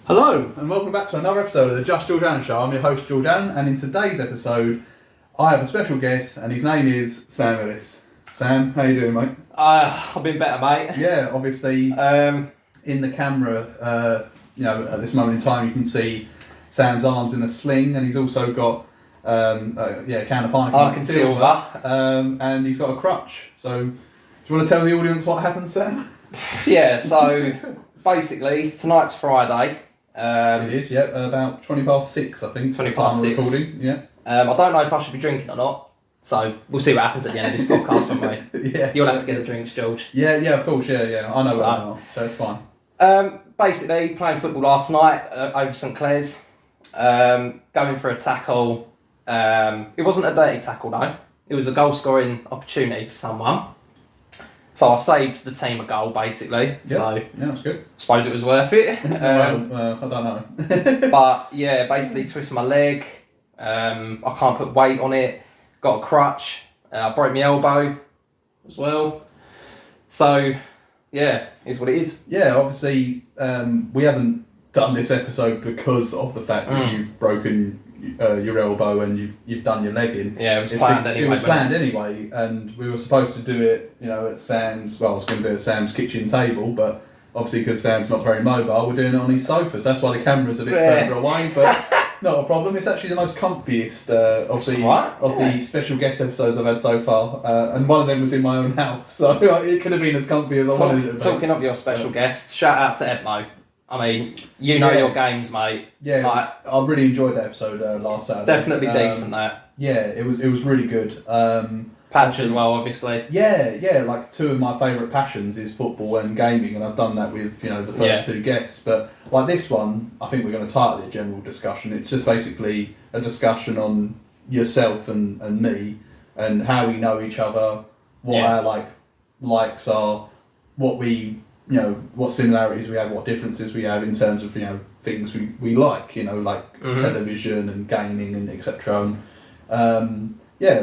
Hello, and welcome back to another episode of the Just Georgian Show. I'm your host, Georgian, and in today's episode, I have a special guest, and his name is Sam Ellis. Sam, how you doing, mate? I've been better, mate. Yeah, obviously, in the camera, at this moment in time, you can see Sam's arms in a sling, and he's also got a can of Heineken Silver, and he's got a crutch. So, do you want to tell the audience what happened, Sam? Yeah, so basically, tonight's Friday. It is, yeah, about 6:20, I think. 6:20. Recording, yeah. I don't know if I should be drinking or not, so we'll see what happens at the end of this podcast, won't we? Yeah. You'll have to get the drinks, George. Yeah, of course, yeah. I know that now, so it's fine. Basically, playing football last night over St Clair's, going for a tackle. It wasn't a dirty tackle though. It was a goal scoring opportunity for someone. So I saved the team a goal, basically. Yeah, So yeah, that's good. suppose it was worth it. I don't know. But yeah, basically twisted my leg. I can't put weight on it. Got a crutch. I broke my elbow as well. So yeah, is what it is. Yeah, obviously, we haven't done this episode because of the fact that you've broken your elbow and you've done your leg in. Yeah, it was planned anyway. It was planned anyway, and we were supposed to do it, at Sam's. Well, I was going to do it at Sam's kitchen table, but obviously because Sam's not very mobile, we're doing it on his sofas. That's why the camera's a bit further away, but not a problem. It's actually the most comfiest of the special guest episodes I've had so far, and one of them was in my own house, so it could have been as comfy as I wanted it to be. Talking of your special guest, shout out to Edmo. I mean, your games, mate. Yeah, I really enjoyed that episode last Saturday. Definitely decent, that. Yeah, it was really good. Patch as well, obviously. Yeah, like two of my favourite passions is football and gaming, and I've done that with, the first two guests. But like this one, I think we're going to title it general discussion. It's just basically a discussion on yourself and me, and how we know each other, what our likes are, what we... what similarities we have, what differences we have in terms of, things we like, television and gaming and etc.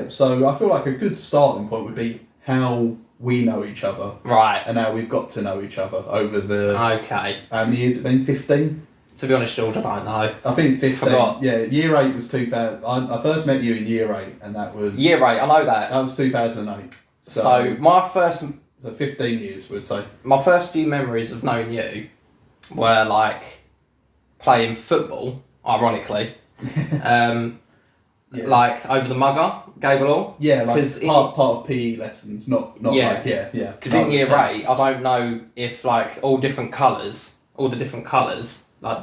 So I feel like a good starting point would be how we know each other. Right. And how we've got to know each other over the... Okay. How many years has it been? 15? To be honest, George, I don't know. I think it's 15. Forgot. Yeah, year 8 was 2000. I first met you in year 8, and that was... Year 8, I know that. That was 2008. So my first... So 15 years, we'd say. My first few memories of knowing you were playing football, ironically, over the mugger, Gablehall. Yeah, part of PE lessons, not yeah. Because in year 8, I don't know if all the different colours,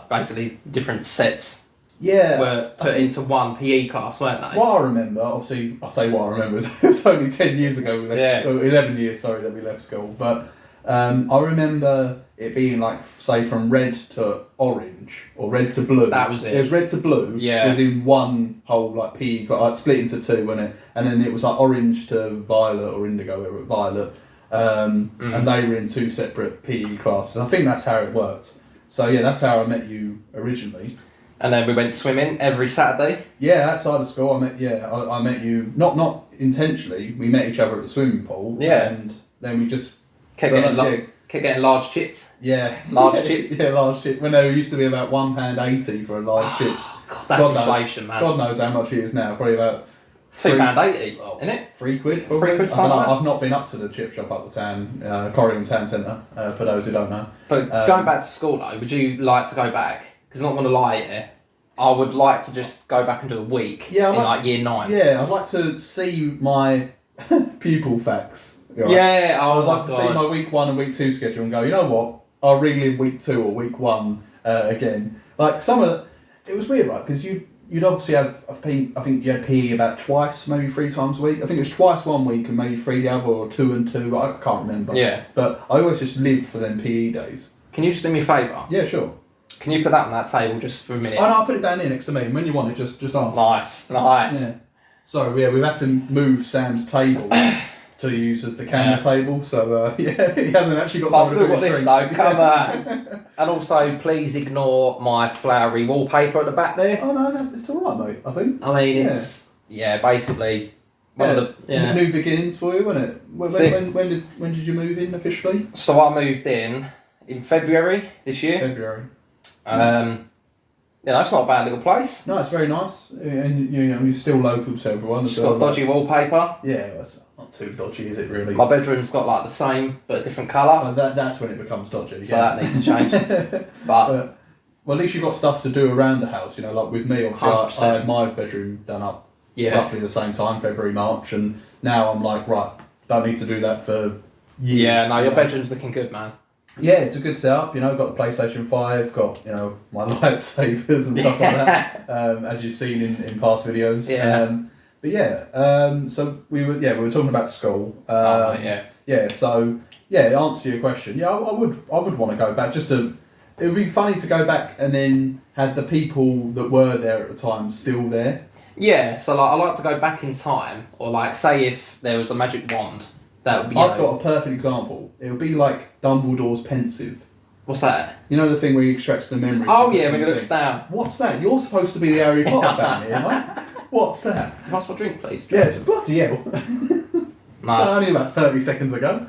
basically different sets. Yeah, were put into one PE class, weren't they? What I remember, obviously, I say what I remember, it was only 10 years ago, 11 years, that we left school, but I remember it being say from red to orange, or red to blue. That was it. It was red to blue, it was in one whole PE class, split into two, wasn't it? And then it was orange to violet, or indigo, or violet, and they were in two separate PE classes. I think that's how it worked. So yeah, that's how I met you originally. And then we went swimming every Saturday. Yeah, outside of school, I met you not intentionally. We met each other at the swimming pool. Yeah, and then we just kept getting large chips. Yeah, large chips. Yeah, large chips. When they used to be about £1.80 for a large chips. God, that's inflation, man. God knows how much it is now. Probably about £2.80, isn't it? £3. Probably. £3, something like that. I've not been up to the chip shop up the town, Corringham Town Centre. For those who don't know. But going back to school though, would you like to go back? Because I'm not going to lie here, I would like to just go back and do a week in year 9. Yeah, I'd like to see my pupil facts. Right? Yeah, I'd like to see my week 1 and week 2 schedule and go, you know what, I'll relive week 2 or week 1 again. It was weird, right? Because you'd obviously have, I think you had PE about twice, maybe 3 times a week. I think it was twice one week and maybe 3 the other, or 2 and 2, I can't remember. Yeah. But I always just lived for them PE days. Can you just do me a favour? Yeah, sure. Can you put that on that table just for a minute? Oh no, I'll put it down here next to me, and when you want it, just ask. Nice. Yeah. So we've had to move Sam's table to use as the camera table, so he hasn't actually got I've something to still got this though, come on. And also, please ignore my flowery wallpaper at the back there. Oh no, it's alright, mate, I think. I mean, it's, basically... New beginnings for you, wasn't it? When did you move in officially? So I moved in February this year. February. It's not a bad little place. No, it's very nice, and you're still local to everyone. It's got dodgy wallpaper. Yeah, well, it's not too dodgy, is it really? My bedroom's got like the same but a different colour. That's when it becomes dodgy. So that needs to change. But well, at least you've got stuff to do around the house. Like with me, obviously, I had my bedroom done up roughly the same time, February, March, and now I'm like, right, don't need to do that for years. Yeah, no, your bedroom's looking good, man. Yeah, it's a good setup. Got the PlayStation 5, got my lightsabers and stuff like that, as you've seen in past videos. Yeah. But yeah, so we were talking about school. Yeah. So answer to your question. Yeah, I would want to go back. It would be funny to go back and then have the people that were there at the time still there. Yeah. So I like to go back in time, or say if there was a magic wand. That would be. I've got a perfect example. It would be like Dumbledore's pensive. What's that? The thing where he extracts the memory. Oh yeah, when he looks down. What's that? You're supposed to be the Harry Potter fan here, mate. What's that? Can I ask for a drink, please? Yeah, it's a bloody hell. No. So only about 30 seconds ago.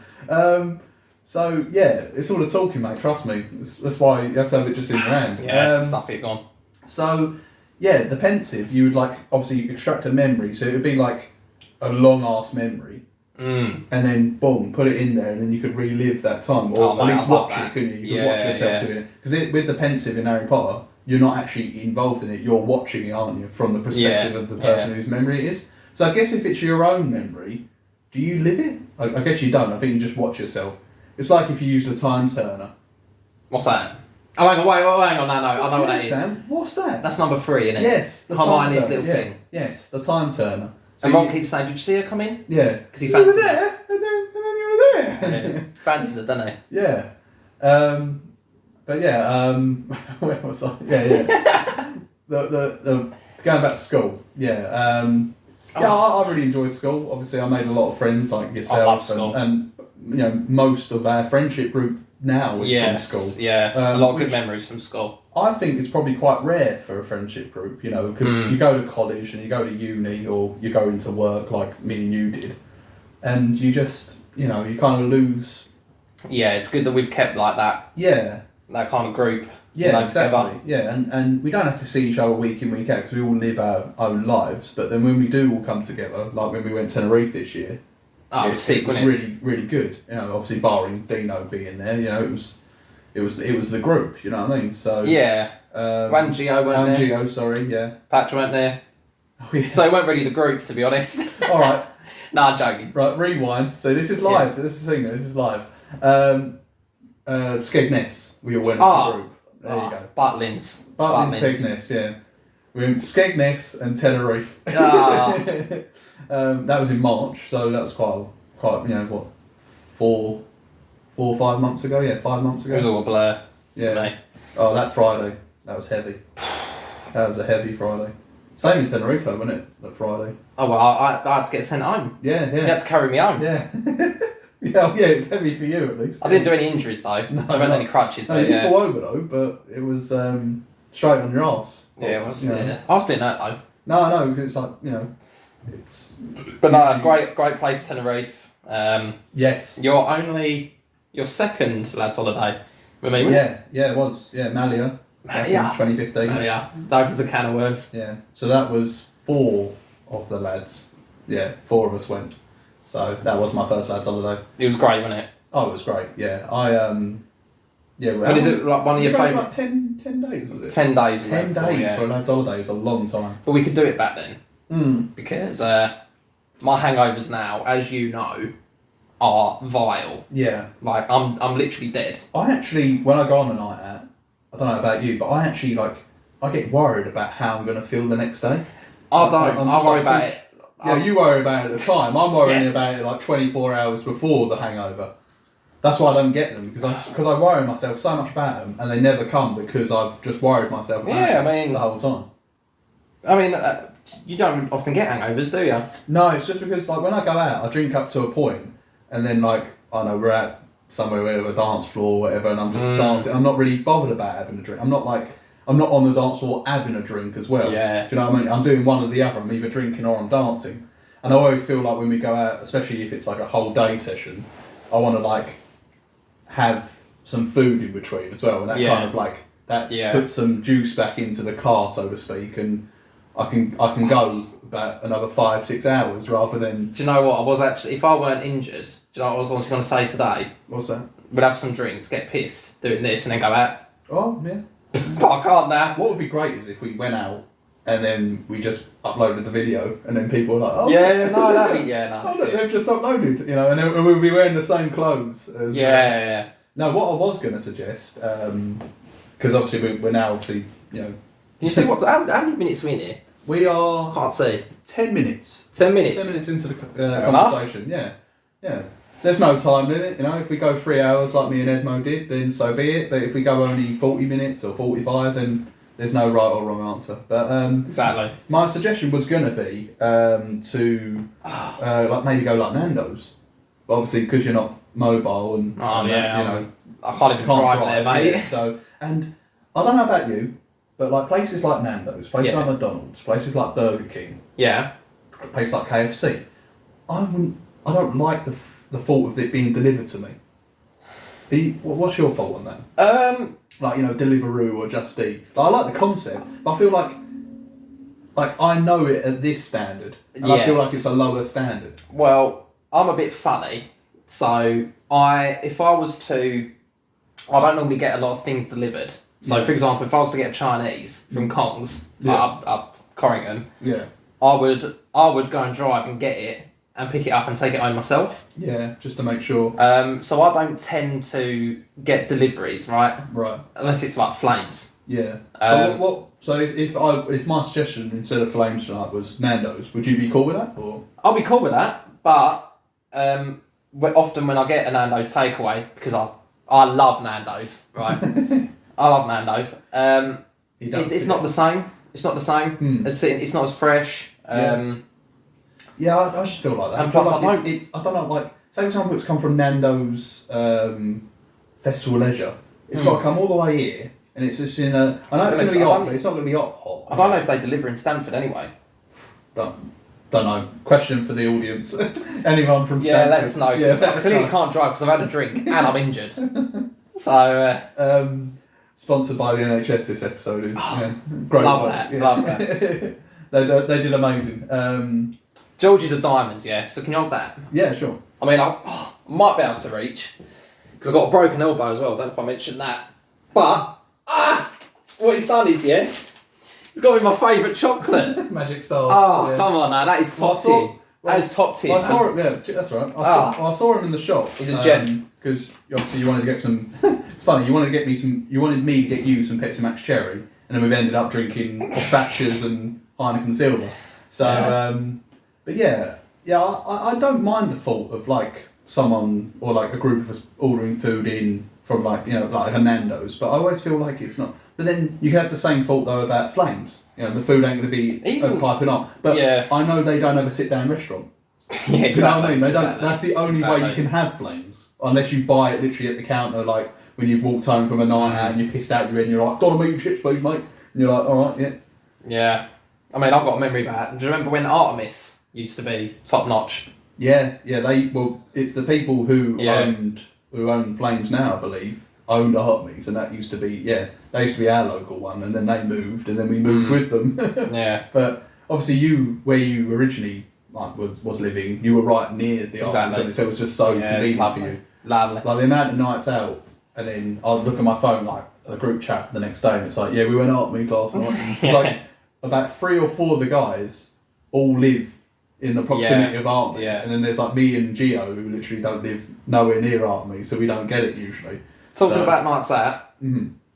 So yeah, it's all the talking, mate. Trust me. That's why you have to have it just in your hand. Yeah, stuff it gone. So yeah, the pensive, you would obviously extract a memory, so it would be like a long ass memory. And then boom, put it in there, and then you could relive that time, or at least watch it, couldn't you? You could watch yourself doing it. Because with the pensive in Harry Potter, you're not actually involved in it. You're watching it, aren't you, from the perspective of the person whose memory it is. So I guess if it's your own memory, do you live it? I guess you don't. I think you just watch yourself. It's like if you use the time turner. What's that? Oh, hang on, no, I know what that is. Sam, what's that? That's number 3, isn't it? Yes, the Hermione's time turner. little thing. Yes, the time turner. So and Ron keeps saying, "Did you see her come in?" Yeah, because he fancies you were there, and then you were there. Yeah. Fancies it, doesn't he? Yeah, but yeah, where was I? Yeah. the going back to school. Yeah, I really enjoyed school. Obviously, I made a lot of friends like yourself. I love school. And most of our friendship group now is from school. Yeah, a lot of good memories from school. I think it's probably quite rare for a friendship group, because you go to college and you go to uni or you go into work like me and you did, and you just, you kind of lose. Yeah, it's good that we've kept like that. Yeah. That kind of group. Yeah, exactly. Together. Yeah, and we don't have to see each other week in, week out, because we all live our own lives, but then when we do all come together, like when we went to Tenerife this year, it was sick, wasn't it? Really, really good. Obviously barring Dino being there, it was the group, you know what I mean? So yeah. And Gio went there. Gio, sorry, yeah. Patch went there. Oh, yeah. So it weren't really the group, to be honest. All right. Nah, I'm joking. Right, rewind. So this is live. Yeah. This is this is live. Skegness. We all went as a group. There you go. Butlins, Skegness, yeah. We went Skegness and Tenerife. That was in March, so that was quite 4 or 5 months ago? Yeah, 5 months ago. It was all a blur. Yeah. Oh, that Friday. That was heavy. That was a heavy Friday. Same in Tenerife though, wasn't it? That Friday. Oh, well, I had to get sent home. Yeah. You had to carry me home. Yeah. Yeah, it's heavy for you at least. I didn't do any injuries though. No, I weren't any crutches. No, but you fall over though, but it was straight on your arse. Yeah, it was. Yeah. I was doing that though. No, because it's like, it's... But no, great place, Tenerife. Yes. Your second lads holiday with me, Yeah, it was. Yeah, Malia. Back in 2015. Malia. That was a can of worms. Yeah. So that was 4 of the lads. Yeah, 4 of us went. So that was my first lads holiday. It was great, wasn't it? Oh, it was great. Yeah, And is it like one of your favourite? Like 10 days was it? 10 days. 10 days for a lads holiday is a long time. But we could do it back then. Because my hangovers now, as you know, are vile. Yeah. Like I'm literally dead. I actually, when I go on a night out, I don't know about you, but I actually I get worried about how I'm going to feel the next day. I don't. I worry about it. Yeah, you worry about it at the time. I'm worrying about it 24 hours before the hangover. That's why I don't get them, because I worry myself so much about them, and they never come because I've just worried myself about them the whole time. I mean, you don't often get hangovers, do you? No, it's just because when I go out, I drink up to a point, and then I know we're at somewhere with a dance floor or whatever, and I'm just dancing. I'm not really bothered about having a drink. I'm not on the dance floor having a drink as well. Yeah. Do you know what I mean? I'm doing one or the other. I'm either drinking or I'm dancing. And I always feel like when we go out, especially if it's a whole day session, I want to have some food in between as well. And that kind of that puts some juice back into the car, so to speak, and I can go about another 5-6 hours rather than. Do you know what? I was actually, if I weren't injured, do you know what I was going to say today? What's that? We'd have some drinks, get pissed, doing this, and then go out. Oh yeah. But I can't now. What would be great is if we went out and then we just uploaded the video, and then people were like, "Oh yeah, no, that'd be no." Oh, look, they've just uploaded, you know, and then we'll be wearing the same clothes. As, yeah. No, what I was going to suggest, because obviously we're now obviously, you know. Can you see how many minutes are we in here? We are. I can't see. 10 minutes. 10 minutes. 10 minutes into the conversation. Yeah. There's no time limit, you know. If we go 3 hours like me and Edmo did, then so be it. But if we go only 40 minutes or 45, then there's no right or wrong answer. But exactly. My suggestion was going to be to like maybe go like Nando's. But obviously, because you're not mobile and you know, I can't even drive there, mate. Yeah, so, and I don't know about you, but like places like Nando's, places like McDonald's, places like Burger King, places like KFC, I don't like the thought of it being delivered to me. What's your thought on that? Like, you know, Deliveroo or Just Eat. I like the concept, but I feel like I know it at this standard, and I feel like it's a lower standard. Well, I'm a bit funny, so if I was to, I don't normally get a lot of things delivered. So, for example, if I was to get a Chinese from Kong's up Corrington, I would go and drive and get it and pick it up and take it home myself. Yeah, just to make sure. So I don't tend to get deliveries, right? Right. Unless it's like Flames. Yeah. So if my suggestion instead of Flames tonight was Nando's, would you be cool with that? Or I'll be cool with that, but often when I get a Nando's takeaway, because I love Nando's, right? I love Nando's. It's not the same. It's not the same. It's not as fresh. Yeah, I just feel like that. And plus, I don't know, like, say for example it's come from Nando's Festival Leisure. It's got to come all the way here, and it's just in a. I know it's going to be hot, but it's not going to be hot. I don't know if they deliver in Stanford anyway. Don't know. Question for the audience. Anyone from Stanford? Yeah, let us know. I clearly can't drive because I've had a drink and I'm injured. So. Sponsored by the NHS. This episode is great. Love that. They did amazing. George is a diamond, so can you hold that? Yeah, sure. I mean, I might be able to reach, because I've got a broken elbow as well, I don't know if I mentioned that. But, what he's done is, he's got me my favourite chocolate. Magic Stars. Oh, come on now, that is top tier. That is top tier. I saw him, that's right. I saw him in the shop. He's a gem. Because obviously you wanted to get some, it's funny, you wanted me to get you some Pepsi Max Cherry, and then we've ended up drinking Thatchers and Heineken Silver. So, but I don't mind the thought of like someone or like a group of us ordering food in from like, you know, like a Nando's, but I always feel like it's not. But then you can have the same thought though about Flames. You know, the food ain't going to be piping on. But I know they don't have a sit down restaurant. Do you know what I mean? They don't. That's the only way you can have Flames, unless you buy it literally at the counter, like when you've walked home from a night out and you're pissed out, you're in, you're like, "Got a meat and chips, please, mate." And you're like, "All right, yeah." Yeah, I mean, I've got a memory about it. Do you remember when Artemis used to be top notch? Yeah. It's the people who own Flames now, I believe, owned Artemis, and that used to be they used to be our local one, and then they moved, and then we moved with them. Yeah. But obviously, where you originally was living, you were right near the Artemis, so it was just so convenient for you. Lovely. Like the amount of nights out, and then I'd look at my phone, like a group chat the next day, and it's like, we went Artemis last night. It's like about 3 or 4 of the guys all live in the proximity of Artemis, and then there's like me and Gio who literally don't live nowhere near Artemis, so we don't get it usually. Talking about nights out,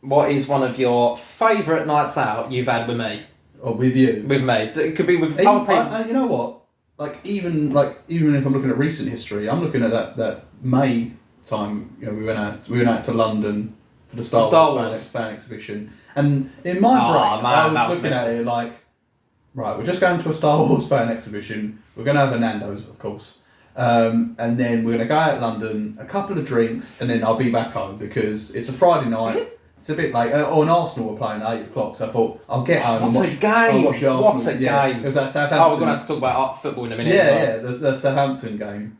what is one of your favourite nights out you've had with me? Or with you? With me. It could be with other people. And you know what? Even if I'm looking at recent history, I'm looking at that May time. You know, we went out to London for the Star Wars fan exhibition, and in my brain, I was looking at it like, right, we're just going to a Star Wars fan exhibition. We're going to have a Nando's, of course, and then we're going to go out to London, a couple of drinks, and then I'll be back home because it's a Friday night. It's a bit late. And Arsenal were playing at 8 o'clock, so I thought I'll get home. What's a game? Watch the Arsenal. What's a game? It was that Southampton. Oh, we're going to have to talk about football in a minute. Yeah, the Southampton game.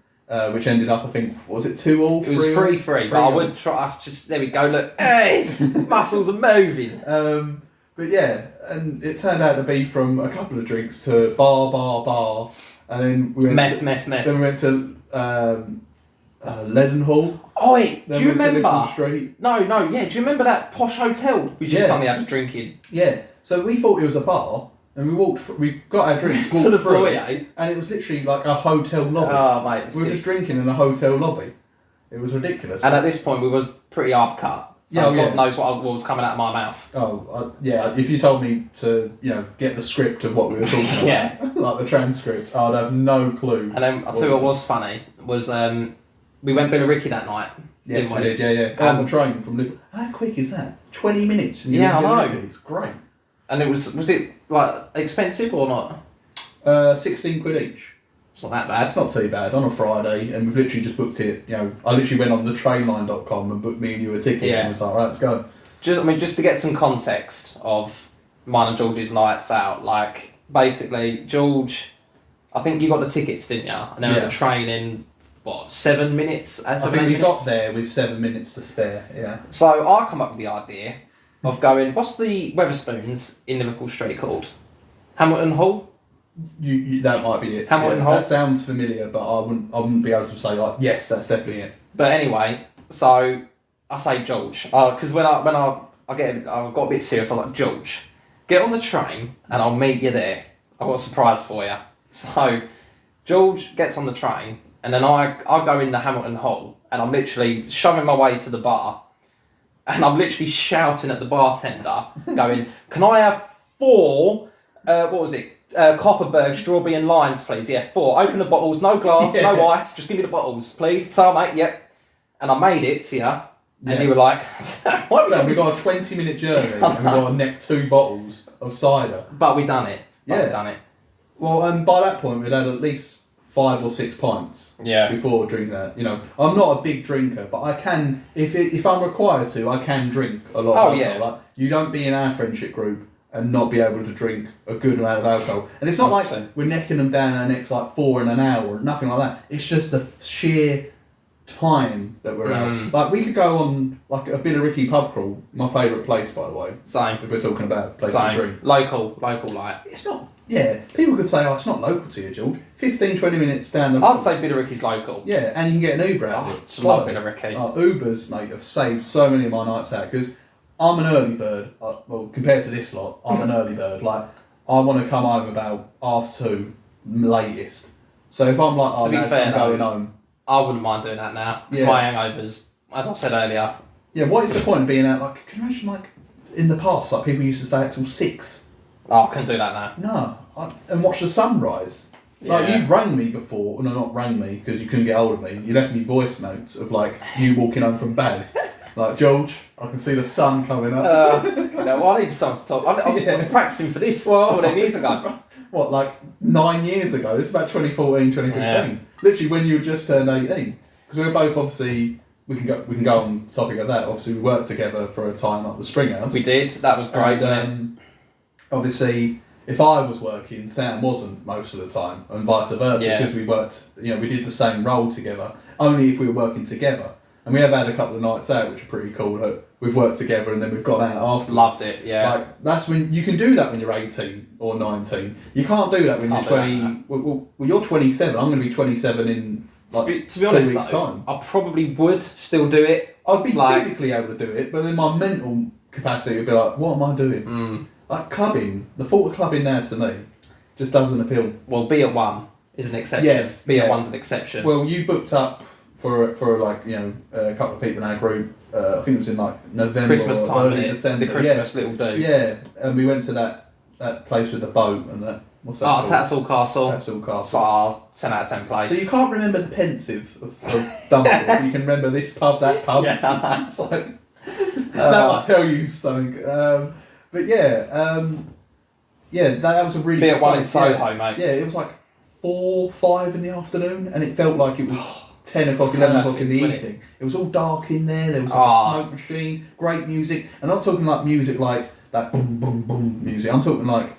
which ended up, I think, was it 2-2? It was 3-3, but I would try. There we go. Look, hey, muscles are moving. But yeah, and it turned out to be from a couple of drinks to bar, and then we went mess. Then we went to Leadenhall. Oh wait, do you remember? Street. No, yeah. Do you remember that posh hotel we just suddenly had to drink in? Yeah. So we thought it was a bar, and we got our drinks, to the through, foyer, and it was literally like a hotel lobby. Oh mate, we were just drinking in a hotel lobby. It was ridiculous. And at this point, we was pretty half cut. So God knows what was coming out of my mouth. If you told me to, get the script of what we were talking about, like the transcript, I'd have no clue. And then I'll tell you what was funny was we went Billericay that night. Yes, we did. Yeah. On the train from Liverpool. How quick is that? 20 minutes. And I know. It's great. And it was it like expensive or not? 16 quid each. It's not that bad. It's not too bad on a Friday, and we've literally just booked it. I literally went on the trainline.com and booked me and you a ticket, and was like, right, let's go. Just to get some context of mine and George's nights out, like basically George, I think you got the tickets, didn't you? And there was a train in 7 minutes. I think we got there with 7 minutes to spare. Yeah. So I come up with the idea of going. What's the Wetherspoons in Liverpool Street called? Hamilton Hall. That might be it. Hamilton Hall. That sounds familiar, but I wouldn't be able to say like yes, that's definitely it. But anyway, so I say George, because when I got a bit serious, I'm like, George, get on the train and I'll meet you there. I've got a surprise for you. So George gets on the train and then I go in the Hamilton Hall and I'm literally shoving my way to the bar and I'm literally shouting at the bartender, going, "Can I have 4? What was it? Copperberg, strawberry and limes, please. Yeah, 4. Open the bottles, no glass, no ice, just give me the bottles, please." So, mate, yep. And I made it to you, and you were like, "What?" So we got a 20-minute journey, and we got to neck 2 bottles of cider. But we done it. Well, and by that point, we'd had at least 5 or 6 pints. Before drinking that, I'm not a big drinker, but I can, if I'm required to, I can drink a lot of alcohol. Like, you don't be in our friendship group and not be able to drink a good amount of alcohol. And it's not 100%. Like we're necking them down our necks like 4 in an hour or nothing like that. It's just the sheer time that we're out. Like we could go on like a Billericay pub crawl, my favourite place by the way. Same. If we're talking about places to drink. Local like. It's not, people could say, it's not local to you, George. 15, 20 minutes down the road. I'd say Billericay's local. Yeah, and you can get an Uber out of it. I love Billericay. Ubers, mate, have saved so many of my nights out because I'm an early bird. Compared to this lot, I'm an early bird. Like, I want to come home about 2:30 latest. So if I'm like, I'm going home. I wouldn't mind doing that now. Because my hangovers, as I said earlier. Yeah, what is the point of being out? Like, can you imagine, like, in the past, like, people used to stay out till 6? Oh, I couldn't do that now. No. And watch the sunrise. Like, you've rang me before. No, not rang me, because you couldn't get hold of me. You left me voice notes of, like, you walking home from Baz. Like, George, I can see the sun coming up. I need someone to talk. I was practising for this all them years ago. What, like 9 years ago? It's about 2014, 2015. Yeah. Literally when you had just turned 18. Because we were both obviously, we can go on the topic of that. Obviously we worked together for a time at the Springhouse. We did, that was great. And obviously, if I was working, Sam wasn't most of the time, and vice versa, because we worked, we did the same role together, only if we were working together. And we have had a couple of nights out, which are pretty cool. That we've worked together and then we've gone out after. Loved it, yeah. Like, that's when you can do that when you're 18 or 19. You can't do that when you're 20. Well, you're 27. I'm going to be 27 in like to be honest, 2 weeks' time. I probably would still do it. I'd be physically able to do it, but then my mental capacity would be like, what am I doing? Like clubbing, the thought of clubbing now to me just doesn't appeal. Well, be at one is an exception. Yes, be at one's an exception. Well, you booked up for like a couple of people in our group. I think it was in like November Christmas or time, early December. The Christmas little do. Yeah, and we went to that place with the boat and that. What's that called? Tattersall Castle. Tattersall Castle. Far 10 out of 10 place. So you can't remember the pensive of Dumbledore. You can remember this pub, that pub. Yeah, it's like, that must tell you something. But that was a really be good at one place. in Soho, mate. Yeah, it was like 4, 5 in the afternoon, and it felt like it was 10 o'clock, 11 o'clock in the evening. It was all dark in there. There was like a smoke machine, great music. And I'm not talking like music like that boom, boom, boom music. I'm talking like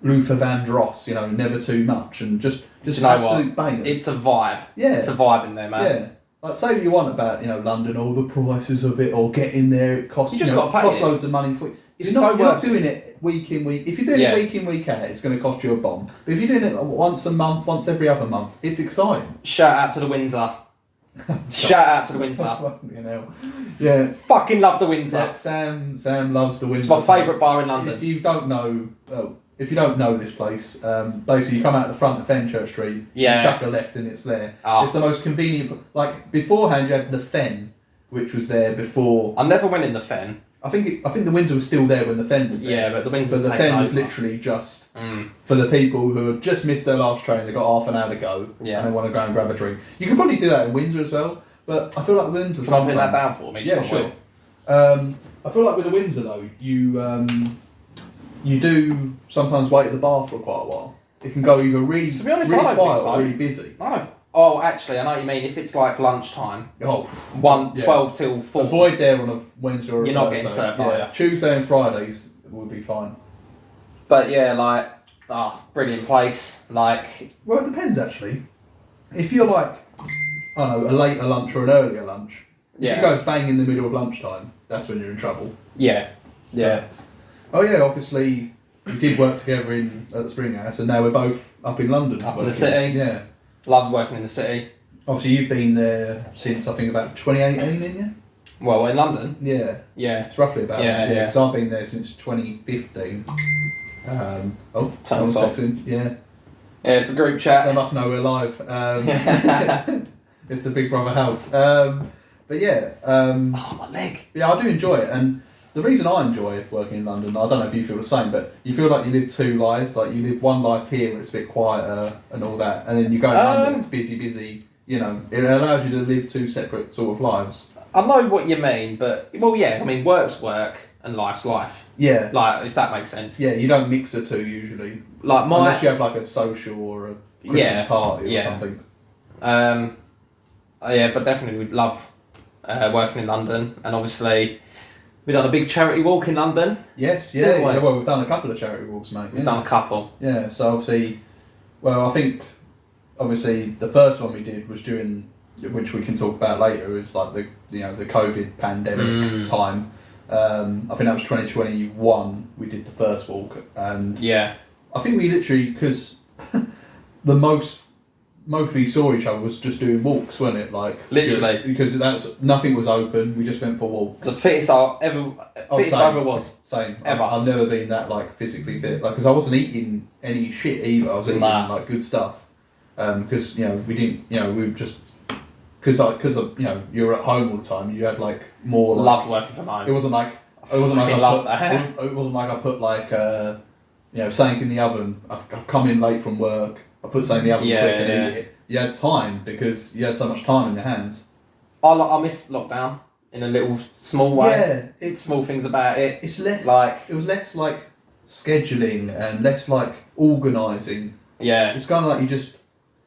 Luther Vandross, Never Too Much, and just absolute bangers. It's a vibe. Yeah. It's a vibe in there, man. Yeah. Like, say what you want about, London, all the prices of it, or getting there, it costs, You just gotta pay costs it. loads of money for you. It's You're so not worth doing it week in, week. If you're doing it week in, week out, it's going to cost you a bomb. But if you're doing it once a month, once every other month, it's exciting. Shout out to the Windsor. Shout out to the Windsor. Fucking hell. Yeah. Fucking love the Windsor. Yeah, Sam loves the Windsor. It's my favourite bar in London. If you don't know this place, basically you come out the front of Fenchurch Street, you chuck a left and it's there. Oh. It's the most convenient. Like beforehand, you had the Fen, which was there before. I never went in the Fen. I think the Windsor was still there when the Fen was there. Yeah, but the Windsor's But the Fen was over. literally just for the people who have just missed their last train. They got half an hour to go, and they want to go and grab a drink. You could probably do that in Windsor as well, but I feel like the Windsor. Can I put that down for me? Yeah, sure. I feel like with the Windsor though, you do sometimes wait at the bar for quite a while. It can go either really, To be honest, really I don't quiet think so. or really busy. No. Oh, actually, I know what you mean. If it's like lunchtime, Oh, 12 till 4. Avoid there on a Wednesday or a You're not Thursday. getting served, are you? Tuesday and Fridays would be fine. But yeah, like, brilliant place. Like, Well, it depends actually. If you're like, I don't know, a later lunch or an earlier lunch, if you go bang in the middle of lunchtime, that's when you're in trouble. yeah. Oh yeah, obviously we did work together at the Spring House, and now we're both up in London. Up in the city. Yeah. Love working in the city. Obviously, you've been there since I think about 2018, didn't you? Well, in London. Yeah. Yeah. It's roughly about Yeah. because I've been there since 2015. Turn us off. Yeah. Yeah, it's the group chat. They must know we're live. It's the Big Brother house. But yeah. Oh, my leg. Yeah, I do enjoy it, and the reason I enjoy working in London, I don't know if you feel the same, but you feel like you live two lives. Like you live one life here where it's a bit quieter and all that, and then you go to London, it's busy. It allows you to live two separate sort of lives. I know what you mean, but work's work and life's life. Yeah. Like, if that makes sense. Yeah, you don't mix the two usually. Like unless you have like a social or a Christmas party or something. But definitely we'd love working in London, and obviously we've done a big charity walk in London. Yes, yeah. Well, we've done a couple of charity walks, mate. We've done a couple. Yeah, so obviously, I think the first one we did was during, which we can talk about later, is like the COVID pandemic time. I think that was 2021. We did the first walk, and I think we literally, because the most we saw each other was just doing walks, wasn't it? Like literally, because nothing was open. We just went for walks. The fittest I ever was. Same. Ever. I've never been that like physically fit. Like, because I wasn't eating any shit either. I was eating like good stuff. Because we didn't. We were just because you were at home all the time. You had like more. Like, loved working from home. It wasn't like I put like something in the oven. I've come in late from work. I put something in the oven quick and eat it. You had time because you had so much time in your hands. I missed lockdown in a little small way. Yeah, it's small things about it. It's less it was less like scheduling and less like organising. Yeah, it's kind of like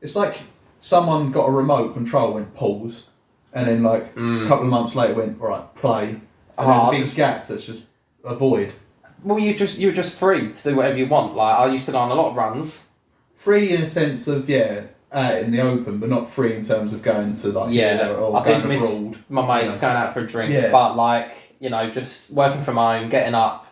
it's like someone got a remote control, went pause, and then like a couple of months later went alright, play. And there's a big gap that's just a void. Well, you're just free to do whatever you want. Like, I used to go on a lot of runs. Free in a sense of out in the open, but not free in terms of going to like I did miss my mates going out for a drink, but like just working from home, getting up,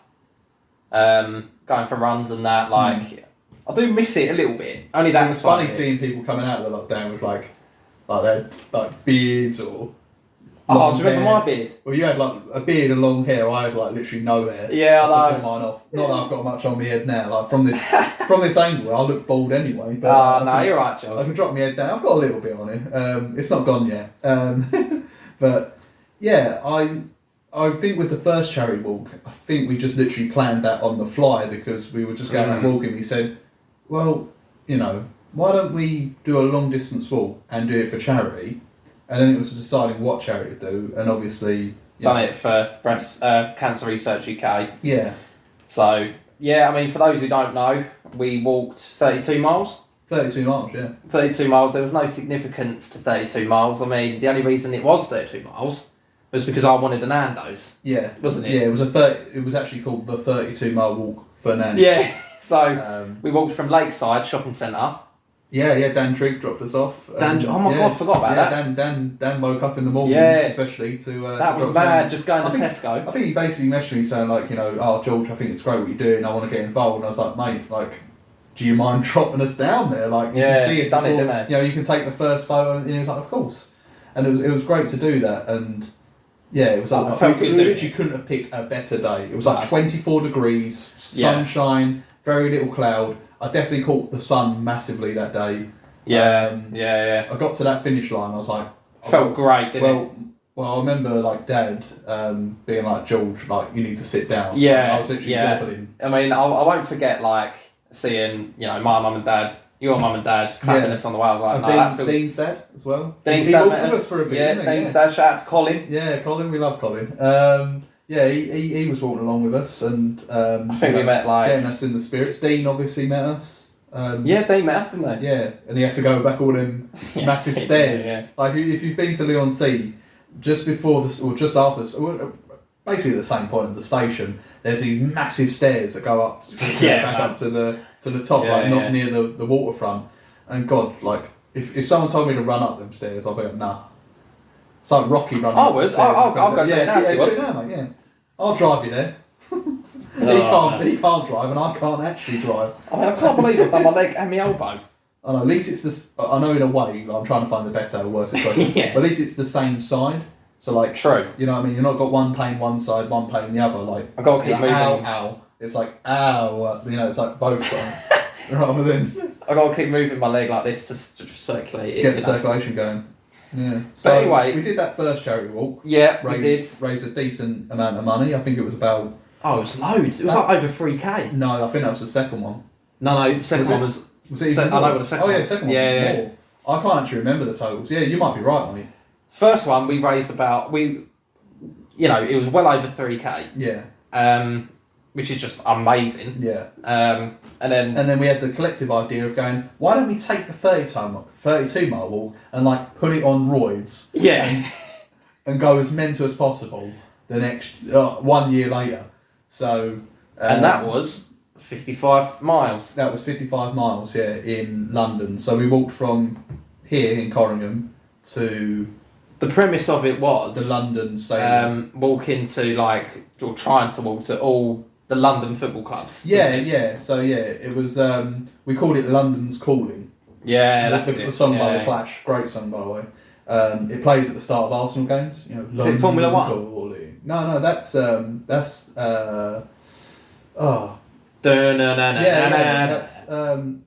going for runs and that. Like, I do miss it a little bit. Only that it was funny seeing people coming out of the lockdown with like their like beards or. Do you remember my beard? Well, you had like a beard and long hair. I had like literally no hair. Yeah, I took mine off. Not that I've got much on my head now. Like from this angle, I look bald anyway. But no, you're right, Joe. I can drop my head down. I've got a little bit on it. It's not gone yet. But yeah, I think with the first charity walk, I think we just literally planned that on the fly because we were just going out walking. We said, well, why don't we do a long distance walk and do it for charity? And then it was deciding what charity to do, and obviously done it for Breast Cancer Research UK. Yeah. So for those who don't know, we walked 32 miles. 32 miles, yeah. 32 miles. There was no significance to 32 miles. I mean, the only reason it was 32 miles was because I wanted a Nando's. Yeah. Wasn't it? Yeah, it was actually called the 32-mile walk for Nando's. Yeah. So we walked from Lakeside Shopping Centre. Yeah, Dan Trigg dropped us off. God, forgot about that. Dan woke up in the morning, especially to. That was mad. Just going to Tesco. I think he basically messaged me saying like, oh George, I think it's great what you're doing. I want to get involved. And I was like, mate, like, do you mind dropping us down there? Like, you can see us done before, it, didn't he? You can take the first photo. And he was like, of course. And it was great to do that. And yeah, it was like we literally couldn't have picked a better day. It was like 24 degrees, sunshine, very little cloud. I definitely caught the sun massively that day. Yeah. I got to that finish line. I was like, felt great, didn't it? Well, I remember like Dad being like, George, like you need to sit down. Yeah, I was literally wobbling. I mean, I won't forget like seeing my mum and dad, your mum and dad clapping us on the way. I was like, Dean's dad as well. Dean's dad walked with us for a bit. Yeah, Dean's dad. Shout out to Colin. Yeah, Colin. We love Colin. He was walking along with us, and I think we met like getting us in the spirits. Dean obviously met us. Dean met us, didn't they? Yeah, and he had to go back all them massive stairs. Yeah. Like if you've been to Leon C, just before this or just after this, basically at the same point of the station, there's these massive stairs that go up up to the top, not near the waterfront. And God, like if someone told me to run up them stairs, I'd be like, nah. It's like Rocky running. I'll go there now. Do it now, mate. Yeah, I'll drive you there. He can't drive, and I can't actually drive. I mean, I can't believe I've done my leg and my elbow. I know. At least it's this. I know in a way, I'm trying to find the best out of worst situation. But at least it's the same side. So like, true. You know what I mean? You're not got one pain one side, one pain the other. Like I gotta keep moving. Ow. It's like ow. It's like both sides. Rather than I gotta keep moving my leg like this to circulate it. Get the circulation going. Yeah. So anyway, we did that first charity walk. Yeah, we did. Raised a decent amount of money. I think it was about. Oh, it was loads. It was like over 3K. No, I think that was the second one. No, the second one was. Was it? I know what the second one. Oh yeah, the second one was more. I can't actually remember the totals. Yeah, you might be right, mate. First one we raised about it was well over 3K. Yeah. Which is just amazing. Yeah. And then we had the collective idea of going, why don't we take the 32-mile walk and like put it on roids? Yeah. And go as mental as possible the next 1 year later. So. And that was 55 miles. That was 55 miles, yeah, in London. So we walked from here in Corringham to. The premise of it was the London Stadium. Or trying to walk to all the London football clubs. Yeah. So it was. We called it London's Calling. Yeah, the song by the Clash, great song by the way. It plays at the start of Arsenal games. Is it Formula One? Calling. No, that's.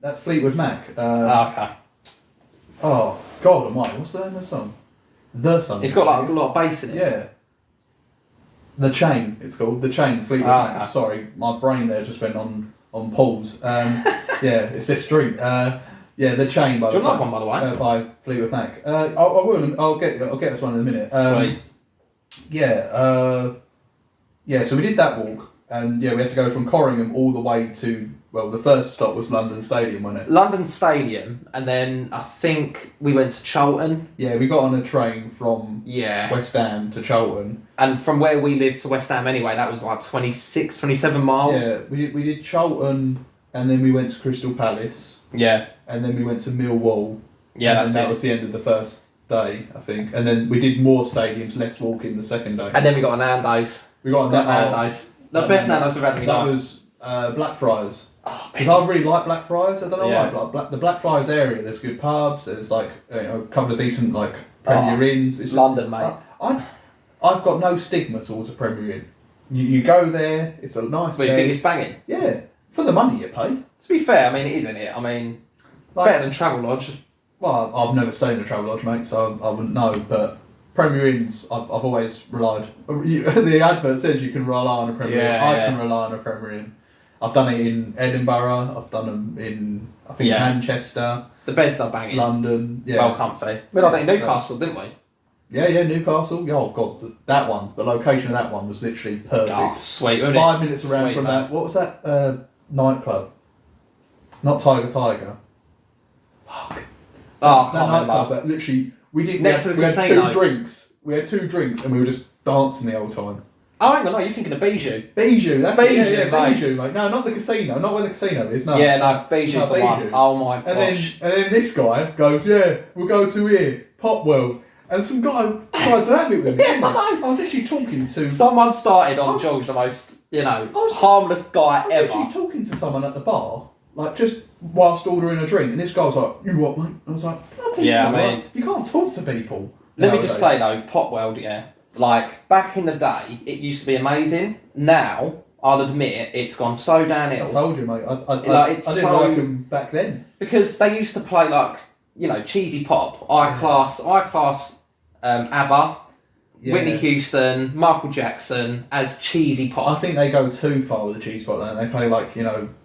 That's Fleetwood Mac. Okay. Oh God Almighty! What's the name of the song? The song. It's got like a lot of bass in it. Yeah. The Chain. It's called The Chain. Fleetwood Mac. Okay. Sorry, my brain there just went on pause. It's this street. The Chain by. Do you like one by the way? By Fleetwood Mac. I will. I'll get us one in a minute. Sweet. So we did that walk, and we had to go from Corringham all the way to. Well, the first stop was London Stadium, wasn't it? London Stadium, and then I think we went to Charlton. Yeah, we got on a train from West Ham to Charlton. And from where we live to West Ham anyway, that was like 26, 27 miles. Yeah, we did Charlton, and then we went to Crystal Palace. Yeah. And then we went to Millwall. Yeah, that was the end of the first day, I think. And then we did more stadiums, less walking the second day. And then we got a Nando's. We got a Nando's. The best Nando's we've had in my life. That was Blackfriars. Because Oh, I really like Blackfriars. I don't know why. The Blackfriars area, there's good pubs. There's like a couple of decent like Premier Inns. It's just, London, mate. I've got no stigma towards a Premier Inn. You go there. It's a nice. But you think it's banging? Yeah, for the money you pay. To be fair, I mean, it isn't it? I mean, better than Travelodge. Well, I've never stayed in a Travelodge, mate, so I wouldn't know. But Premier Inns, I've always relied. The advert says you can rely on a Premier Inn. I can rely on a Premier Inn. I've done it in Edinburgh. I've done them in, I think, Manchester. The beds are banging. London. Yeah. Well comfy. We did that in Newcastle, didn't we? Yeah, Newcastle. Oh God, that one. The location of that one was literally perfect. Oh, sweet. 5 minutes around from that. What was that nightclub? Not Tiger. Fuck. That nightclub. But literally, we had two drinks. We had 2 drinks, and we were just dancing the whole time. Oh, hang on, no, you're thinking of Bijou. Bijou, that's Bijou, it. Yeah, mate. Bijou, mate. No, not the casino. Not where the casino is. No. Yeah, no, Bijou's the one. Oh my gosh. And then this guy goes, yeah, we'll go to here, Pop World. And some guy tried to have it with me. Yeah, I know. I was actually talking to... Someone started on George, the most, harmless guy I was ever. actually talking to someone at the bar, like just whilst ordering a drink, and this guy was like, "You what, mate?" I was like, Yeah, I mean... Like, you can't talk to people. Let me just say though, Pop World, yeah. Like, back in the day, it used to be amazing. Now, I'll admit, it's gone so downhill. I told you, mate. I didn't like them back then. Because they used to play, like, cheesy pop, high-class, ABBA, Whitney Houston, Michael Jackson, as cheesy pop. I think they go too far with the cheese pop, then. They play, like,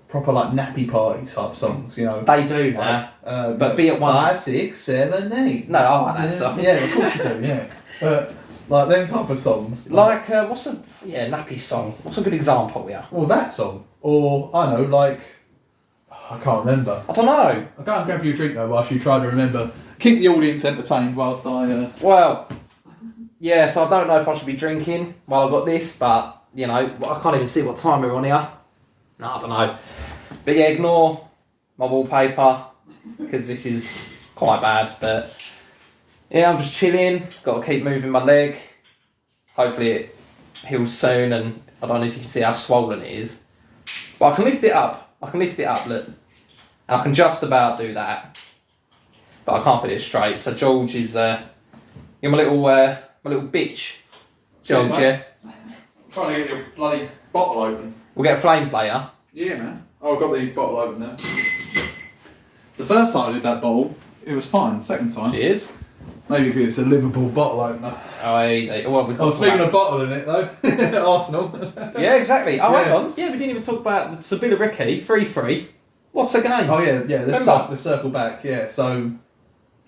proper, like, nappy party type songs, They do now. But be it one... 5, 6, 7, 8. No, I like that stuff. Yeah, of course you do, yeah. But... like them type of songs. Like what's a nappy song? What's a good example? Yeah. Well, that song, or I know, like I can't remember. I don't know. I can't grab you a drink though whilst you try to remember. Keep the audience entertained whilst I. Well, yeah. So I don't know if I should be drinking while I've got this, but I can't even see what time we're on here. No, I don't know. But yeah, ignore my wallpaper because this is quite bad, but. Yeah, I'm just chilling. Got to keep moving my leg. Hopefully it heals soon, and I don't know if you can see how swollen it is. But I can lift it up. Look. And I can just about do that. But I can't put it straight. So George is you're my little bitch. George, yeah? I'm trying to get your bloody bottle open. We'll get flames later. Yeah, man. Oh, I've got the bottle open now. The first time I did that bottle, it was fine. Second time. Cheers. Maybe because it's a Liverpool bottle opener. Oh, easy. Well, speaking of bottle in it though, Arsenal. Yeah, exactly. Oh, hang on. Yeah, we didn't even talk about the Sabila Ricky 3-3. What's the game? Oh yeah. The circle back. Yeah. So,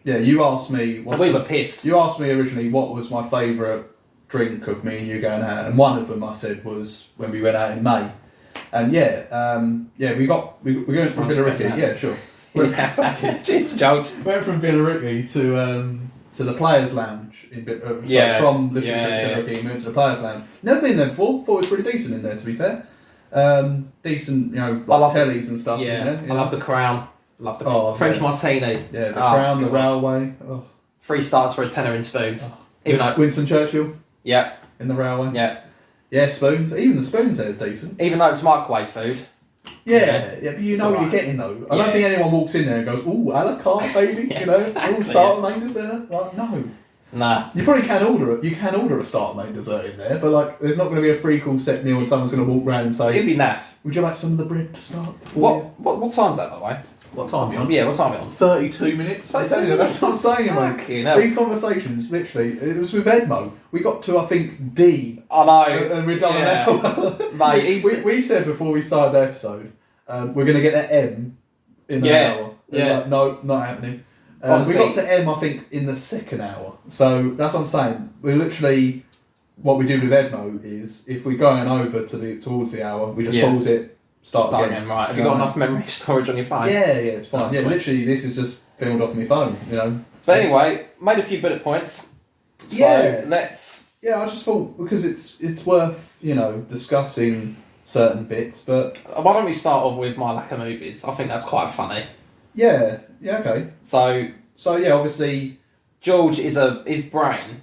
yeah, you asked me. And we were pissed. You asked me originally what was my favourite drink of me and you going out, and one of them I said was when we went out in May, and we're going from Billericay. Yeah, sure. Cheers, George. Went from Billericay to the Players' Lounge from Billericay, moved to the Players' Lounge. Never been there before. Thought it was pretty decent in there, to be fair. Decent, tellies and stuff. Yeah, in there, I love the Crown. Love the French Martini. Yeah, the Crown, the Railway. Oh. 3 stars for a tenner in spoons. Oh. Winston Churchill. Yeah. In the Railway. Yeah. Yeah, spoons. Even the spoons there is decent. Even though it's microwave food. Yeah, but you know what you're getting though. I don't think anyone walks in there and goes, "Ooh, a la carte, baby," exactly, starter main dessert. Like, no. Nah. You probably can order it. You can order a starter main dessert in there, but like, there's not going to be a 3-course set meal and someone's going to walk around and say, "It'd be naff. Would you like some of the bread to start?" What time's that, by the way? What time are you on? Yeah, what time are you on? 32 minutes. That's what I'm saying, mate. These conversations, literally, it was with Edmo. We got to, I think, D. I know. And we've done an hour. Mate, we said before we started the episode, we're going to get to M in an hour. Like, no, not happening. We got to M, I think, in the second hour. So that's what I'm saying. We're literally, what we do with Edmo is, if we're going over towards the hour, we just pause it, start again. Right. Have you got enough memory storage on your phone? Yeah, it's fine. Yeah, literally, this is just filmed off my phone, But anyway, made a few bullet points. So let's... Yeah, I just thought, because it's worth, discussing certain bits, but... Why don't we start off with my lack of movies? I think that's quite funny. Yeah, okay. So yeah, obviously... George is his brain,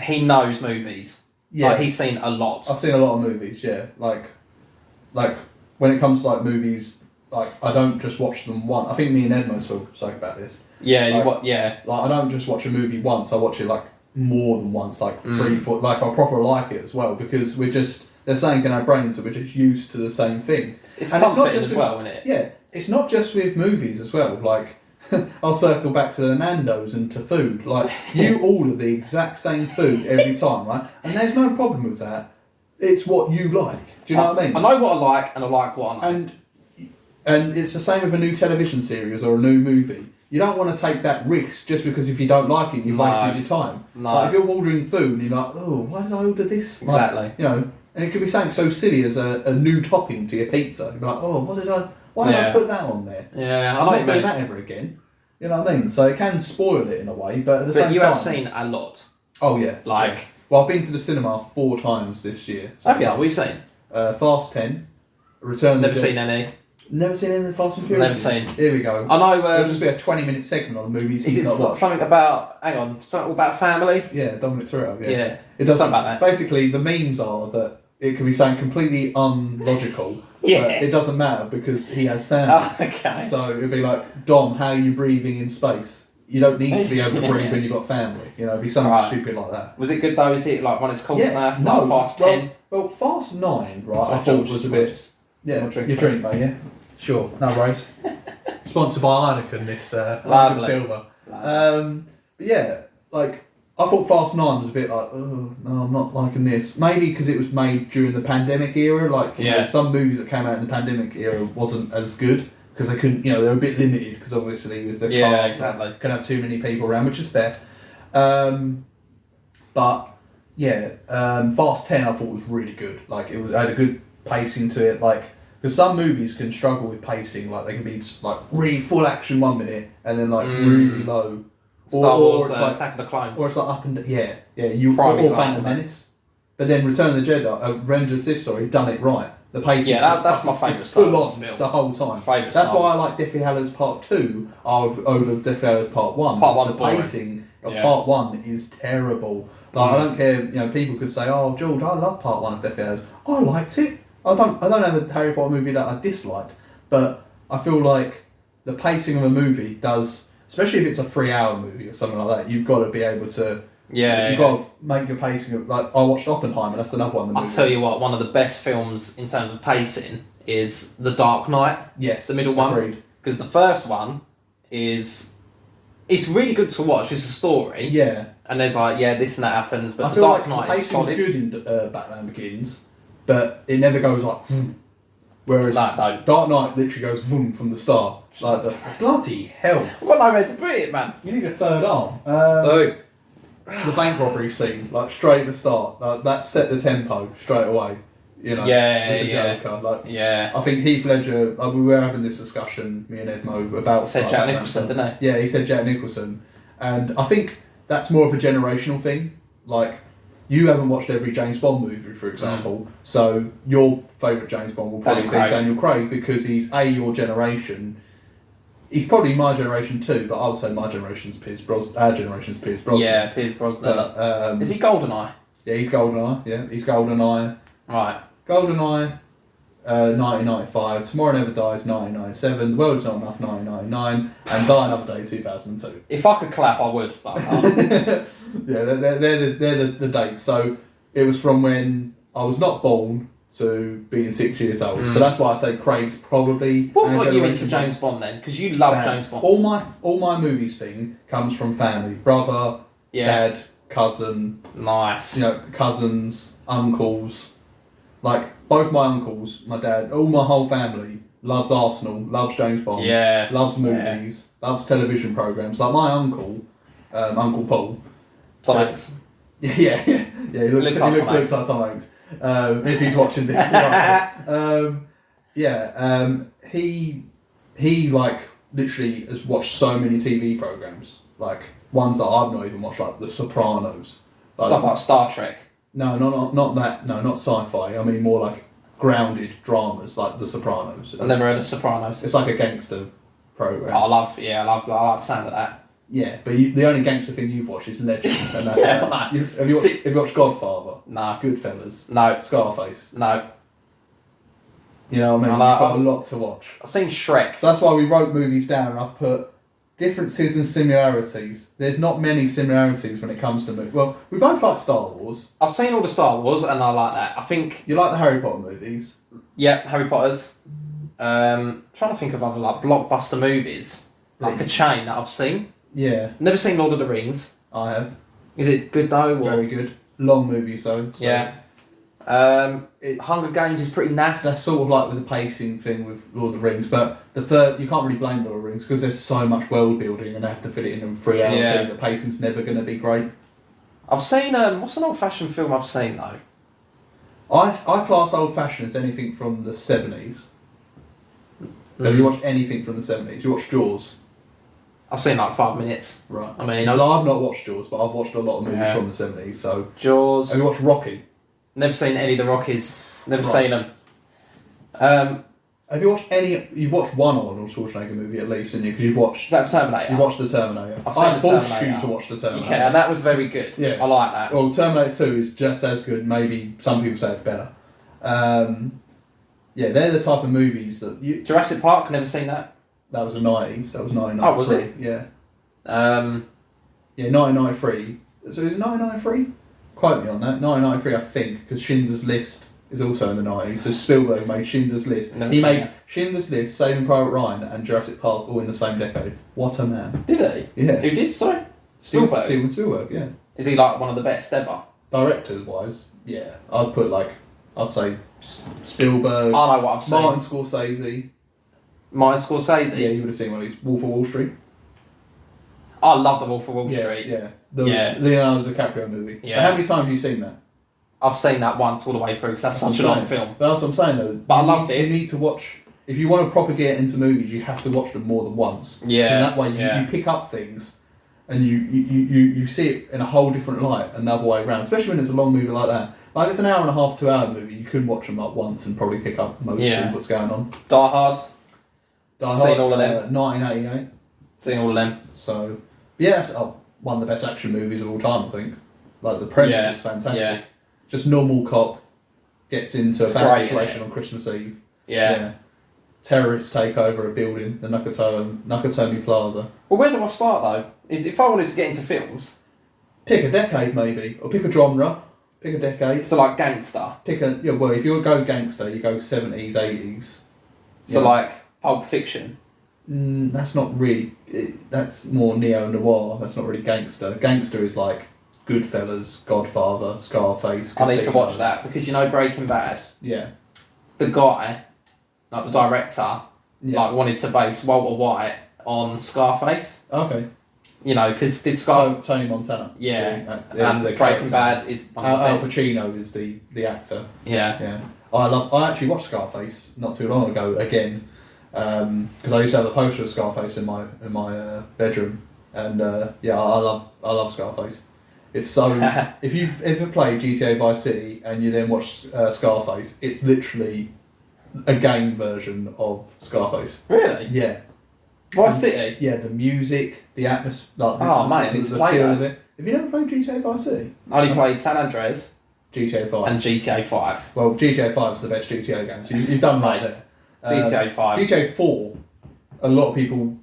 he knows movies. Yeah. Like, he's seen a lot. I've seen a lot of movies, yeah. Like when it comes to like movies, like I don't just watch them once. I think me and Edmo spoke about this. Yeah, Like I don't just watch a movie once, I watch it like more than once, like 3, 4, like I proper like it as well, because they're saying in our brains that we're just used to the same thing. It's comforting as well, isn't it? Yeah, it's not just with movies as well. Like, I'll circle back to the Nando's and to food. Like, you order the exact same food every time, right? And there's no problem with that. It's what you like. Do you know what I mean? I know what I like, and I like what I know. And it's the same with a new television series or a new movie. You don't want to take that risk just because if you don't like it, you've wasted your time. No. Like, if you're ordering food and you're like, oh, why did I order this? Exactly. Like, and it could be something so silly as a new topping to your pizza. You'd be like, oh, why did I put that on there? Yeah, I'm not doing that ever again. You know what I mean? So it can spoil it in a way, but at the same time... But you have seen a lot. Oh, yeah. Well, I've been to the cinema 4 times this year. So Have you? What have you seen? Fast 10, Return of the Never Jet. seen any. Never seen any of the Fast and Furious? Never seen. Here we go. I know. It'll just be a 20-minute segment on the movies Is he's it not watched. something about? Hang on, something about family? Yeah, Dominic Toretto. Yeah. Yeah. It does Something about that. Basically, the memes are that it can be something completely unlogical. Yeah. But it doesn't matter because he has family. Oh, okay. So it'd be like, Dom, how are you breathing in space? You don't need to be able to breathe when you've got family. You know, it'd be something Right. stupid like that. Was it good though? Is it like one it's called now? no. Like Fast 10? Well, Fast 9, right, Sorry, I thought George, was a bit... Yeah, More drink, your drink, mate, yeah? Sure, no worries. Sponsored by Heineken, this Heineken Lovely. Silver. Lovely. But yeah, like, I thought Fast 9 was a bit like, oh, no, I'm not liking this. Maybe because it was made during the pandemic era. Like, you know, some movies that came out in the pandemic era wasn't as good because they couldn't, you know, they were a bit limited because obviously with the cars, exactly. Couldn't have too many people around, which is fair. But yeah, Fast 10 I thought was really good. Like, it had a good pacing to it. Like, because some movies can struggle with pacing. Like, they can be like really full action 1 minute and then like really low. Star Wars, it's like, Attack of the Clones. or it's like up and or Prime Phantom example, Menace. But then Return of the Jedi, Revenge of the Sith, sorry, done it right. The pacing. Yeah, that's my favourite Star full Wars on film. the whole time. Favourite That's Star why I Wars. like Deathly Hallows Part 2 over Deathly Hallows Part 1. Part 1's the boring. pacing of Part 1 is terrible. Like, I don't care, you know, people could say, oh, George, I love Part 1 of Deathly Hallows. I liked it. I don't have a Harry Potter movie that I disliked, but I feel like the pacing of a movie does, especially if it's a 3-hour movie or something like that, you've got to be able to you've got to make your pacing of, like, I watched Oppenheimer, that's another one of the I'll movies. tell you what, one of the best films in terms of pacing is The Dark Knight. Yes, the middle one. agreed. Because the first one it's really good to watch. It's a story. Yeah. And there's like, this and that happens, but I The feel Dark like Knight the is pacing's solid. good in Batman Begins, but it never goes like whereas No. Dark Knight literally goes vroom from the start. Like, the bloody hell. I've got nowhere to put it, man. You need a third arm. Dude. The bank robbery scene, like straight at the start, that set the tempo straight away. You know, with the Joker. Like, Yeah. I think Heath Ledger. We were having this discussion, me and Edmo, about. Said like, Jack Batman Nicholson, stuff. didn't he? Yeah, he said Jack Nicholson, and I think that's more of a generational thing. Like, you haven't watched every James Bond movie, for example, so your favourite James Bond will probably be Daniel Craig because he's your generation. He's probably my generation too, but I would say my generation's Pierce Brosnan. Our generation's Pierce Brosnan. Yeah, Pierce Brosnan. But, is he Goldeneye? Yeah, he's GoldenEye. Yeah, he's GoldenEye. Right. GoldenEye, 1995. Tomorrow Never Dies, 1997. The World Is Not Enough, 1999. And Die Another Day, 2002. If I could clap, I would, but I can't. Yeah, they're the dates. So it was from when I was not born to being 6 years old. So that's why I say Craig's probably. What got you generation into James Bond then? Because you love James Bond. All my movies thing comes from family. Brother, dad, cousin. Nice. You know, cousins, uncles. Like, both my uncles, my dad, all my whole family loves Arsenal, loves James Bond, loves movies, loves television programmes. Like, my uncle, Uncle Paul. Tom Hanks. He looks like Tom Hanks. If he's watching this. He like literally has watched so many TV programmes, like ones that I've not even watched, like The Sopranos. Like, Stuff like Star Trek. No, not that. No, not sci-fi. I mean more like grounded dramas, like The Sopranos. I've never heard of Sopranos. It's like a gangster program. I like the sound of that. Yeah, but the only gangster thing you've watched is Legend, and that's have you watched Godfather? No. Goodfellas? No. Scarface? No. You know what I mean? You've got a lot to watch. I've seen Shrek. So that's why we wrote movies down, and I've put differences and similarities. There's not many similarities when it comes to movies. Well, we both like Star Wars. I've seen all the Star Wars and I like that. I think... You like the Harry Potter movies? Yeah, Harry Potter's. Trying to think of other like blockbuster movies. Like a chain that I've seen. Yeah. Never seen Lord of the Rings. I have. Is it good though? Or? Very good. Long movies though. So Yeah. Hunger Games is pretty naff. that's sort of like with the pacing thing with Lord of the Rings, but the third, you can't really blame Lord of the Rings because there's so much world building and they have to fit it in a 3 hour thing. The pacing's never going to be great. I've seen, what's an old fashioned film I've seen though? I class old fashioned as anything from the 70s. Have you watched anything from the 70s? You watched Jaws? I've seen like 5 minutes. Right. I mean, so I've not watched Jaws, but I've watched a lot of movies from the 70s. So Jaws. Have you watched Rocky? Never seen any of the Rockies. Never Right. seen them. Have you watched any? You've watched one Arnold Schwarzenegger movie at least, haven't you? Because you've watched. Is that Terminator? You watched the Terminator. I've seen I the forced Terminator. you to watch the Terminator. Yeah, and that was very good. Yeah. I like that. Well, Terminator 2 is just as good. Maybe some people say it's better. Yeah, they're the type of movies that you. Jurassic Park. Never seen that. That was the 90s. That was 1993. Oh, was it? Yeah. Yeah, 1993. So is it 1993? Quote me on that. 1993, I think, because Schindler's List is also in the 90s. So Spielberg made Schindler's List. He made Schindler's List, Saving Private Ryan, and Jurassic Park all in the same decade. What a man. Did he? Yeah. Who did? Sorry. Spielberg. Steven Spielberg, yeah. Is he like one of the best ever? Directors wise, yeah. I'd say Spielberg. I know what I've seen. Martin Scorsese. Martin Scorsese. Yeah, you would have seen one of these. Wolf of Wall Street. I love the Wolf of Wall Street. Yeah. The Leonardo DiCaprio movie. Yeah. How many times have you seen that? I've seen that once all the way through because that's such a long film. That's what I'm saying though. But I loved it. You need to watch. If you want to proper get into movies, you have to watch them more than once. Yeah. And that way you pick up things, and you see it in a whole different light another way around. Especially when it's a long movie like that. Like it's an hour and a half, 2 hour movie. You can watch them like once and probably pick up most of what's going on. Die Hard. Seen all of them. 1988. Seen all of them. So yeah, it's one of the best action movies of all time. I think. Like the premise is fantastic. Yeah. Just normal cop gets into a bad situation on Christmas Eve. Yeah. Terrorists take over a building, the Nakatomi Plaza. Well, where do I start though? Is if I wanted to get into films, Pick a decade maybe, or pick a genre. Pick a decade. so like gangster. Well, if you go gangster, you go 70s, 80s. So like Pulp Fiction. That's not really. That's more neo-noir. That's not really gangster. Gangster is like Goodfellas, Godfather, Scarface. I need to Casino. watch that because you know Breaking Bad. Yeah. The guy, like the director, Yeah. like wanted to base Walter White on Scarface. Okay. You know, because did Scar. Tony Montana. Yeah. So, And Breaking Bad is one of the Al best. Pacino is the actor. Yeah. Yeah. I actually watched Scarface not too long ago again, because I used to have a poster of Scarface in my bedroom, and I love Scarface. It's so if you've ever played GTA Vice City and you then watch Scarface, it's literally a game version of Scarface. Really? Yeah. Vice City? Yeah, the music, the atmosphere, like it's the played feel that. of it. Have you never played GTA Vice City? I only played San Andreas GTA 5. and GTA 5. Well, GTA 5 is the best GTA game, so you've done right there. GTA 5. GTA 4, a lot of people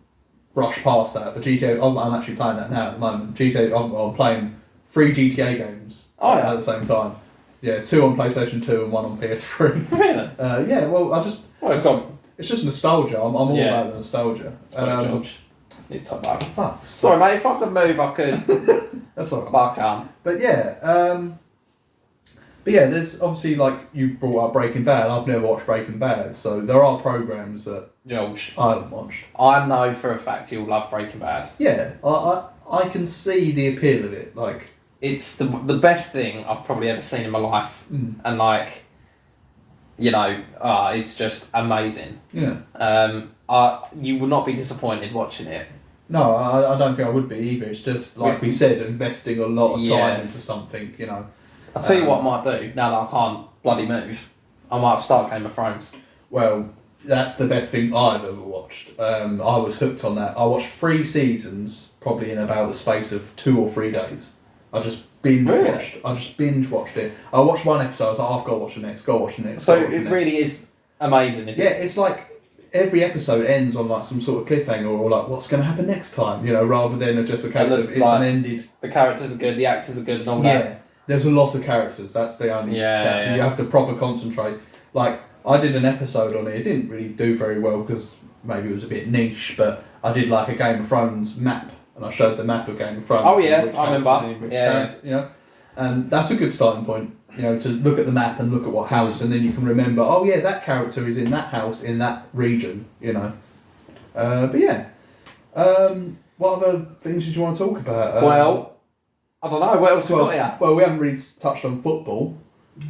brush past that, but GTA, I'm actually playing that now at the moment. I'm playing 3 GTA games at the same time. Yeah, 2 on PlayStation 2 and 1 on PS3. Really? It's just nostalgia. I'm all about the nostalgia. Sorry, George. It's up there. Fuck. Sorry, mate, if I could move, I could. That's alright. But I can't. But yeah, there's obviously, like, you brought up Breaking Bad. I've never watched Breaking Bad, so there are programs that George, I haven't watched. I know for a fact you'll love Breaking Bad. Yeah, I can see the appeal of it. Like, It's the best thing I've probably ever seen in my life. And, like, you know, it's just amazing. Yeah. You will not be disappointed watching it. No, I don't think I would be either. It's just, like we said, investing a lot of time into something, you know. I'll tell you what I might do, now that I can't bloody move. I might start Game of Thrones. Well, that's the best thing I've ever watched. I was hooked on that. I watched 3 seasons, probably in about the space of 2 or 3 days. I just binge watched it. I watched 1 episode, I was like, I've got to watch the next, So it really is amazing, isn't it? Yeah, it's like every episode ends on like some sort of cliffhanger or like what's going to happen next time, you know, rather than just a case of it's an ended. The characters are good, the actors are good and all that. Yeah, there's a lot of characters, that's the only... Yeah. You have to proper concentrate. Like, I did an episode on it didn't really do very well because maybe it was a bit niche, but I did like a Game of Thrones map, and I showed the map of Game of Thrones. Oh yeah, I remember. You know, and that's a good starting point, you know, to look at the map and look at what house, and then you can remember, oh yeah, that character is in that house in that region, you know. But yeah, what other things did you want to talk about? Well, I don't know, what else we got here? Well, we haven't really touched on football.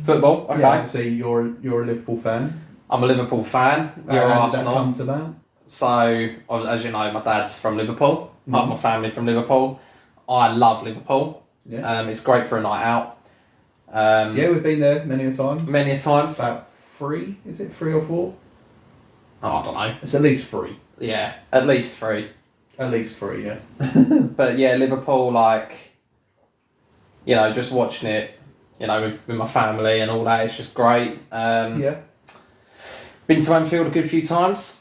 Football, okay. Yeah, obviously you're a Liverpool fan. I'm a Liverpool fan. You're How did Arsenal. that come about? So, as you know, my dad's from Liverpool. Part of my family from Liverpool. I love Liverpool. Yeah. It's great for a night out. Yeah, we've been there many a times. Many a times. About 3, is it 3 or 4? Oh, I don't know. It's at least 3. Yeah, at least 3. At least 3, yeah. But yeah, Liverpool, like, you know, just watching it, you know, with my family and all that, it's just great. Yeah. Been to Anfield a good few times.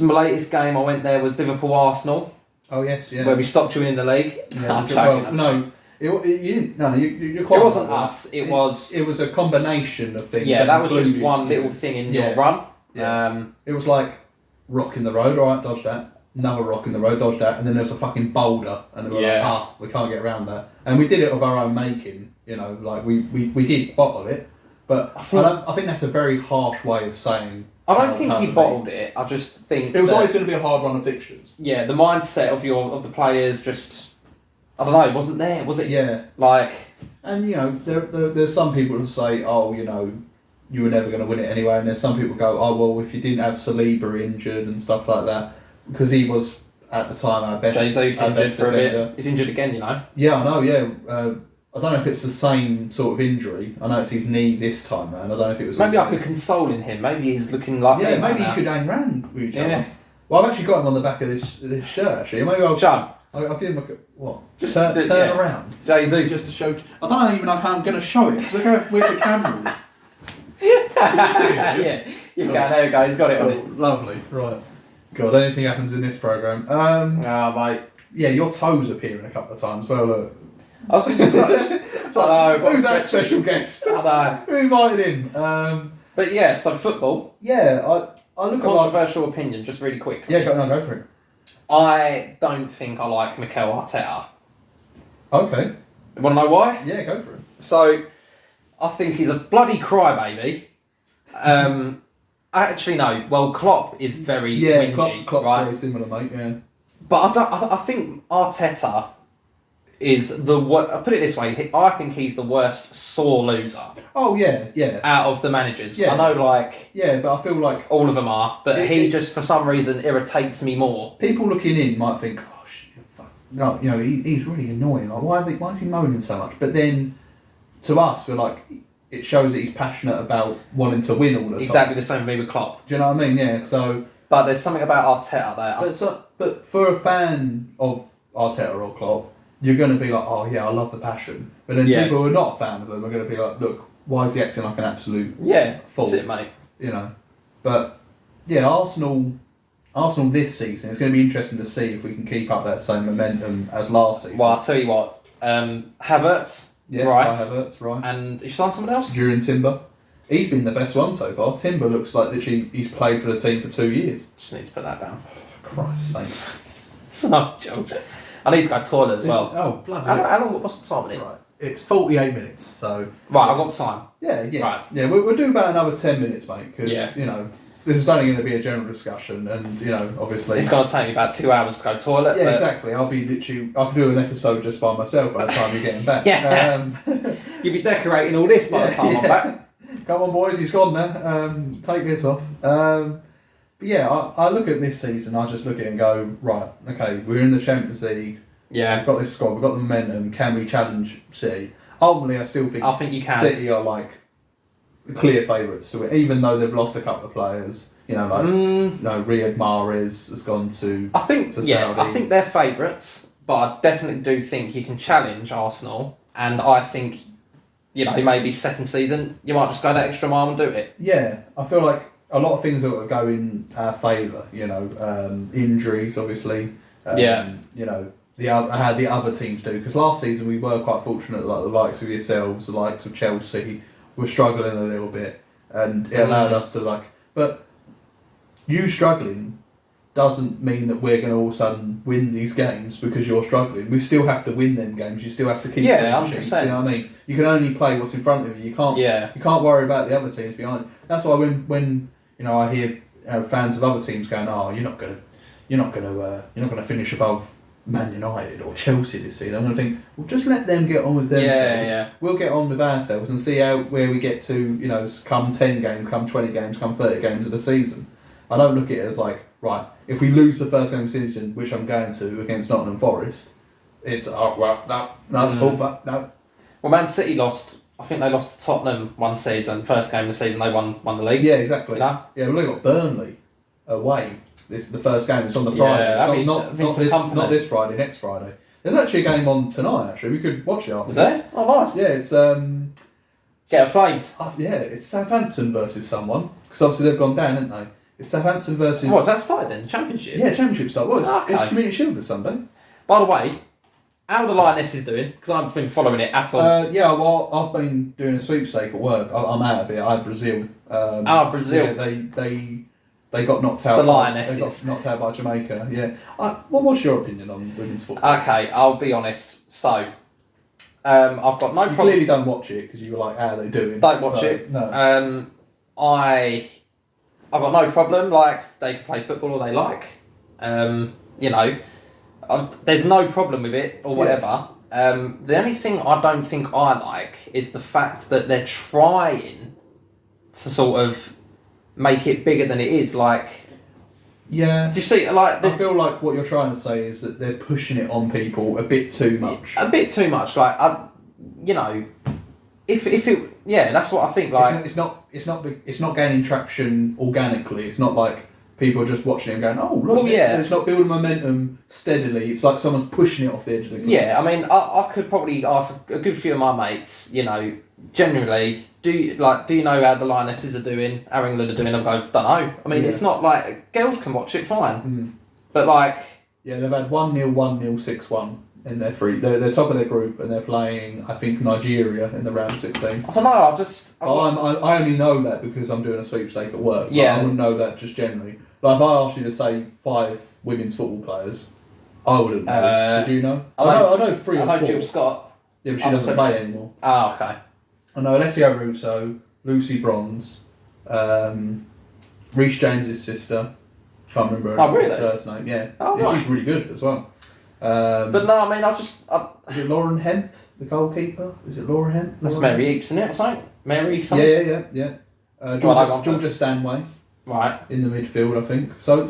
My latest game I went there was Liverpool-Arsenal. Oh, yes, yeah. Where we stopped winning the league. Yeah, I'm joking. no, you didn't. No, you're quite. It wasn't right. us. It was. It was a combination of things. Yeah, that was just one little thing in your run. Yeah. It was like rock in the road. All right, dodge that. Another rock in the road, dodge that, and then there was a fucking boulder, and they were like, we can't get around that. And we did it of our own making. You know, like we did bottle it, but I think that's a very harsh way of saying. I don't think he bottled it. I just think it was always going to be a hard run of fixtures. Yeah, the mindset of the players just, I don't know, wasn't there, was it? Yeah. Like, and you know, there's some people who say, oh, you know, you were never going to win it anyway, and there's some people go, oh well, if you didn't have Saliba injured and stuff like that, because he was at the time our best. Jesus injured for defender. a bit. He's injured again, you know. Yeah, I know. Yeah. I don't know if it's the same sort of injury. I know it's his knee this time, man. I don't know if it was. Maybe I could console in him. Maybe he's looking like. Yeah, maybe you could hang round with each other. Yeah. Well, I've actually got him on the back of this shirt. Actually, maybe I'll give him a what? Just turn around. Jesus. Just to show. I don't even know how I'm going to show it. Because look how weird the camera is. Yeah, you can. There we go. He's got it on it. Lovely. Right. God, anything happens in this programme. Mate. Yeah, your toes appearing a couple of times. Well, look. I was just like, who's that special guest? I know. Who invited him? But yeah, so football. Yeah, I look at controversial opinion, just really quick. Yeah, go for it. I don't think I like Mikel Arteta. Okay. You want to know why? Yeah, go for it. So, I think he's a bloody crybaby. Actually, no. Well, Klopp is very whingy, Klopp's right? very similar, mate. Yeah. But I think Arteta is the worst. I'll put it this way. I think he's the worst sore loser. Oh yeah. Out of the managers, yeah. I know, like but I feel like all of them are. But he just, for some reason, irritates me more. People looking in might think, "Oh shit, fuck." No, you know, he's really annoying. Like, why is he moaning so much? But then, to us, we're like, it shows that he's passionate about wanting to win all the time. Exactly the same with me with Klopp. Do you know what I mean? Yeah. So, but there's something about Arteta that. But for a fan of Arteta or Klopp, you're going to be like, oh yeah, I love the passion. But then people who are not a fan of them are going to be like, look, why is he acting like an absolute fool? That's it, mate. You know, but yeah, Arsenal this season, it's going to be interesting to see if we can keep up that same momentum as last season. Well, I'll tell you what, Havertz, Rice, and you signed someone else? During Timber. He's been the best one so far. Timber looks like literally he's played for the team for 2 years. Just need to put that down. For Christ's sake. It's not a joke. I need to go to the toilet as well. Oh, bloody how long? What's the time in it? Right. It's 48 minutes, so... Right, I've got time. Yeah. Right. Yeah, we'll do about another 10 minutes, mate, because, you know, this is only going to be a general discussion, and, you know, obviously... It's going to take me about 2 hours to go to the toilet. Yeah, exactly. I'll be literally... I could do an episode just by myself by the time you're getting back. You'll be decorating all this by the time I'm back. Come on, boys, he's gone now. Take this off. But yeah, I look at this season, I just look at it and go, right, okay, we're in the Champions League. Yeah. We've got this squad, we've got the momentum, can we challenge City? Ultimately, I still think you can. City are like clear favourites to it, even though they've lost a couple of players. You know, like Riyad Mahrez has gone to Saudi. I think they're favourites, but I definitely do think you can challenge Arsenal, and I think, you know, maybe second season, you might just go that extra mile and do it. Yeah, I feel like a lot of things that will go in our favour, you know, injuries, obviously. You know, how the other teams do. Because last season we were quite fortunate, like the likes of yourselves, the likes of Chelsea, were struggling a little bit. And it allowed us to, like... But you struggling doesn't mean that we're going to all of a sudden win these games because you're struggling. We still have to win them games. You still have to keep clean sheets. You know what I mean? You can only play what's in front of you. You can't worry about the other teams behind you. That's why when you know, I hear fans of other teams going, "Oh, you're not gonna finish above Man United or Chelsea this season." I'm going to think, well, just let them get on with themselves. Yeah. We'll get on with ourselves and see where we get to. You know, come 10 games, come 20 games, come 30 games of the season. I don't look at it as like, right, if we lose the first game of the season, which I'm going to against Nottingham Forest, it's no. Well, Man City lost. I think they lost to Tottenham one season. First game of the season, they won the league. Yeah, exactly. You know? Yeah, we got Burnley away. The first game. It's on the Friday. It's not this Friday. Next Friday. There's actually a game on tonight. Actually, we could watch it after. Is there? Oh, nice. Yeah, it's Get a Flames. yeah, it's Southampton versus someone because obviously they've gone down, haven't they? It's Southampton versus. What, is that started then? Championship? Yeah, Championship start. Well, it's Okay. Community Shield this Sunday. By the way, how the Lionesses doing? Because I've been following it at all. Yeah, well, I've been doing a sweepstake at work. I'm out of it. I had Brazil. Brazil. Yeah, they got knocked out. The Lionesses. They got knocked out by Jamaica. Yeah. What's your opinion on women's football? Okay, I'll be honest. So, I've got no You problem. clearly don't watch it because you were like, how are they doing? Don't watch it. No. I've got no problem. Like, they can play football all they like. There's no problem with it or whatever. The only thing I don't think I like is the fact that they're trying to sort of make it bigger than it is. Like, Yeah. do you see? Like, I feel like what you're trying to say is that they're pushing it on people a bit too much. a bit too much. Like, if it, yeah, that's what I think. Like, It's not gaining traction organically. It's not like people are just watching it and going, oh, look, Well, yeah. it's not building momentum steadily. It's like someone's pushing it off the edge of the cliff. yeah, I mean, I could probably ask a good few of my mates, generally, do you know how the Lionesses are doing, how England are doing? I go, don't know. I mean, it's not like, girls can watch it fine. But like... Yeah, they've had 1-0, 1-0, 6-1 in their three. They're top of their group and they're playing, I think, Nigeria in the round 16. I don't know, I only know that because I'm doing a sweepstake at work. Yeah. I wouldn't know that just generally. Like, if I asked you to say 5 women's football players, I wouldn't know. Would you know? I know 3 or 4. I know Jill Scott. Yeah, but she doesn't play anymore. Oh, okay. I know Alessia Russo, Lucy Bronze, Reece James's sister. Can't remember her first name. Yeah, she's really good as well. But no, I mean, is it Lauren Hemp, the goalkeeper? Is it Laura Hemp? That's Mary Eaps, isn't it? Or something? Mary something? Yeah. Georgia Stanway. Right. In the midfield, I think. So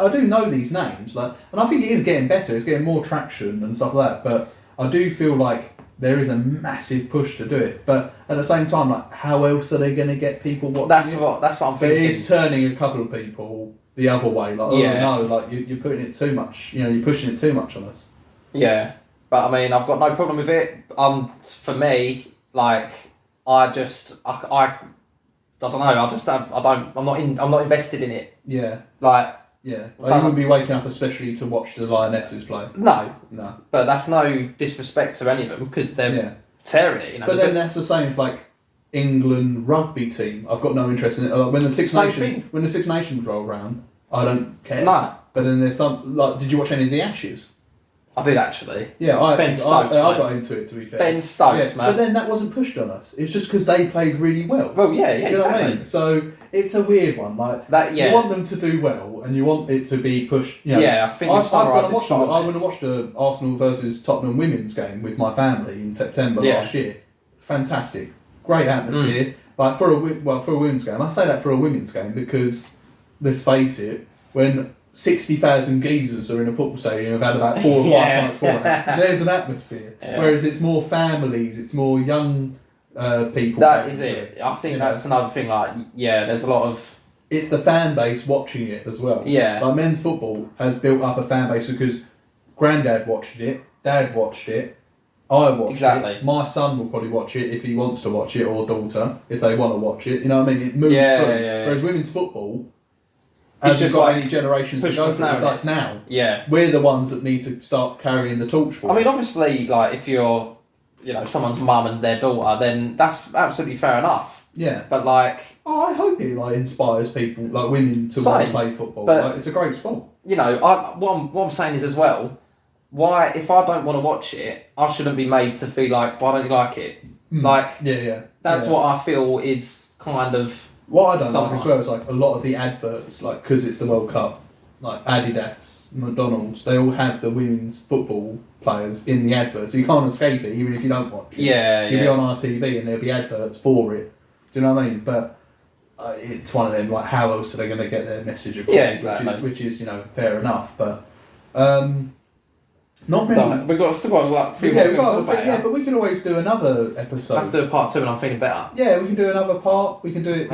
I do know these names, and I think it is getting better. It's getting more traction and stuff like that. But I do feel like there is a massive push to do it. But at the same time, like, how else are they going to get people watching That's it? what I'm But thinking. it is turning a couple of people the other way. Like, you're putting it too much. You're pushing it too much on us. Yeah, but I mean, I've got no problem with it. For me, like, I don't know. I'm not invested in it. Yeah. Like. Yeah. You wouldn't be waking up especially to watch the Lionesses play. No. No. But that's no disrespect to any of them because they're tearing it. But then that's the same with like England rugby team. I've got no interest in it. When the Six Nations roll around, I don't care. No. But then there's some like. Did you watch any of the Ashes? I did actually. Yeah, I got into it, to be fair. Ben Stokes, man. But then that wasn't pushed on us. It's just because they played really well. Well, yeah, you know exactly. what I mean? So it's a weird one. Like that, you want them to do well, and you want it to be pushed. Yeah, I think I've summarised it. I went and watched the Arsenal versus Tottenham women's game with my family in September last year. Fantastic, great atmosphere. Like for a women's game, I say that for a women's game because let's face it, when 60,000 geezers are in a football stadium have had about 4 or 5 nights for that. There's an atmosphere. Yeah. Whereas it's more families, it's more young people. That is it. I think that's another thing. Like, there's a lot of. It's the fan base watching it as well. Yeah. Like men's football has built up a fan base because Granddad watched it, Dad watched it, I watched it. My son will probably watch it if he wants to watch it, or daughter if they want to watch it. You know what I mean? It moves through. Whereas women's football. As you've got any generations to go through, it starts now. Yeah. We're the ones that need to start carrying the torch for I mean, obviously, like, if you're, someone's mum and their daughter, then that's absolutely fair enough. Yeah. But, like... I hope it, inspires people, like, women to want to play football. But, it's a great sport. What I'm saying is, as well, why, if I don't want to watch it, I shouldn't be made to feel like, why don't you like it? That's what I feel is kind of... What I don't like as well is like a lot of the adverts, like because it's the World Cup, like Adidas, McDonald's, they all have the women's football players in the adverts. So you can't escape it, even if you don't watch it. Yeah, You'll be on RTV and there'll be adverts for it. Do you know what I mean? But it's one of them, like, how else are they going to get their message across? Yeah, exactly. Which is, fair enough, but not many. We've got still got like 3 more Yeah, things to talk about. yeah, but we can always do another episode. Let's do a part 2 and I'm feeling better. Yeah, we can do another part. We can do it,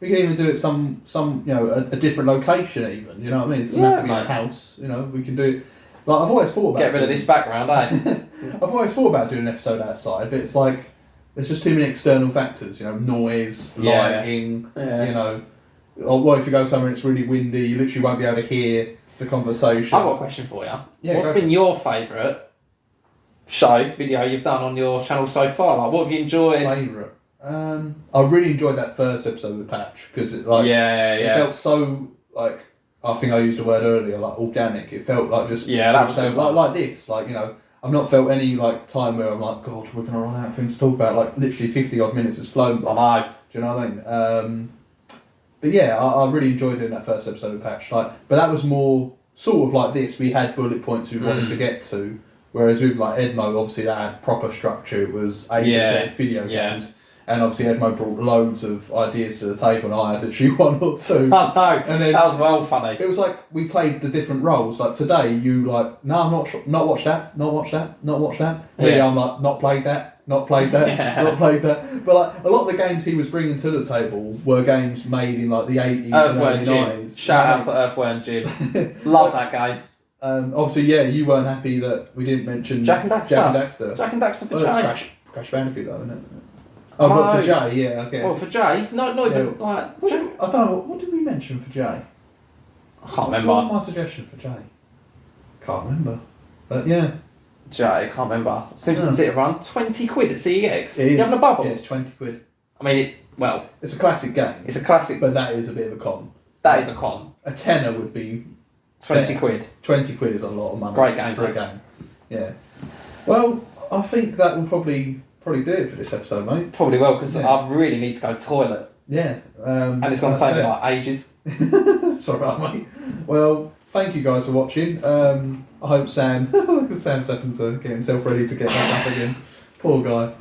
we can even do it some a different location even, you know what I mean? It doesn't have to be a house, we can do it. Like, I've always thought about get rid of this background, eh? I've always thought about doing an episode outside, but it's like there's just too many external factors, noise, lighting, or what if you go somewhere and it's really windy, you literally won't be able to hear the conversation. I've got a question for you. Yeah, what's been your favourite video you've done on your channel so far? Like, what have you enjoyed? Favourite? I really enjoyed that first episode with Patch because it it felt so like, I think I used the word earlier, like organic. It felt like just that was like this, like I've not felt any like time where I'm like, God, we're gonna run out of things to talk about. Like literally 50 odd minutes has flown by. I know. Do you know what I mean? But yeah, I really enjoyed doing that first episode of Patch. Like, but that was more sort of like this. We had bullet points we wanted to get to, whereas with like Edmo, obviously that had proper structure. It was A to Z video games. And obviously Edmo brought loads of ideas to the table and I had literally 1 or 2. I know, and then that was well funny. It was like we played the different roles. Like today, you like, no, I'm not watch that, not watch that, not watch that. Yeah, I'm like, not played that, not played that, not played that. But like a lot of the games he was bringing to the table were games made in like the 80s and early 90s. Shout out to Earthworm Jim. Love that game. Obviously, you weren't happy that we didn't mention Jack and Daxter. Jack and Daxter for Jay. That's Crash Bandicoot though, isn't it? Oh, but for Jay, I guess. Well, for Jay? Not even, like... I don't know, what did we mention for Jay? I can't remember. What was my suggestion for Jay? Can't remember. But yeah. Jay, I can't remember. Simpsons hit around 20 quid at CEX. It is. You having a bubble? Yeah, it's 20 quid. I mean, it's a classic game. It's a classic... But that is a bit of a con. That is a con. A tenner would be... 20 quid. 20 quid is a lot of money. Great game. For a game. Yeah. Well, I think that will probably do it for this episode, mate. Probably will, because I really need to go to the toilet. Yeah. And it's going to take me like ages. It's alright, mate. Well, thank you guys for watching. I hope Sam... because Sam's having to get himself ready to get back up again. Poor guy.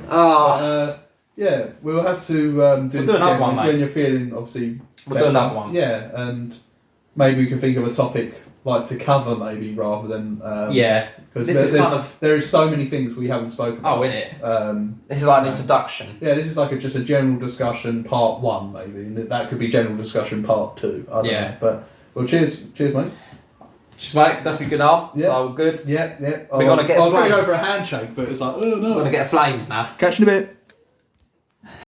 Yeah, we'll have to do this another one, when mate. You're feeling, obviously... We'll do another one. Yeah, and maybe we can think of a topic like to cover, maybe, rather than... Because there is so many things we haven't spoken about. Oh, innit? This is like an introduction. Yeah, this is like just a general discussion part 1, maybe. And that could be general discussion part 2. I don't know. But, well, cheers, mate. Cheers, mate. That's been good now. Yeah. So good. Yeah. We're going to get I was going to flames. go for a handshake, but it's like, oh no. We're going to get flames now. Catch you in a bit.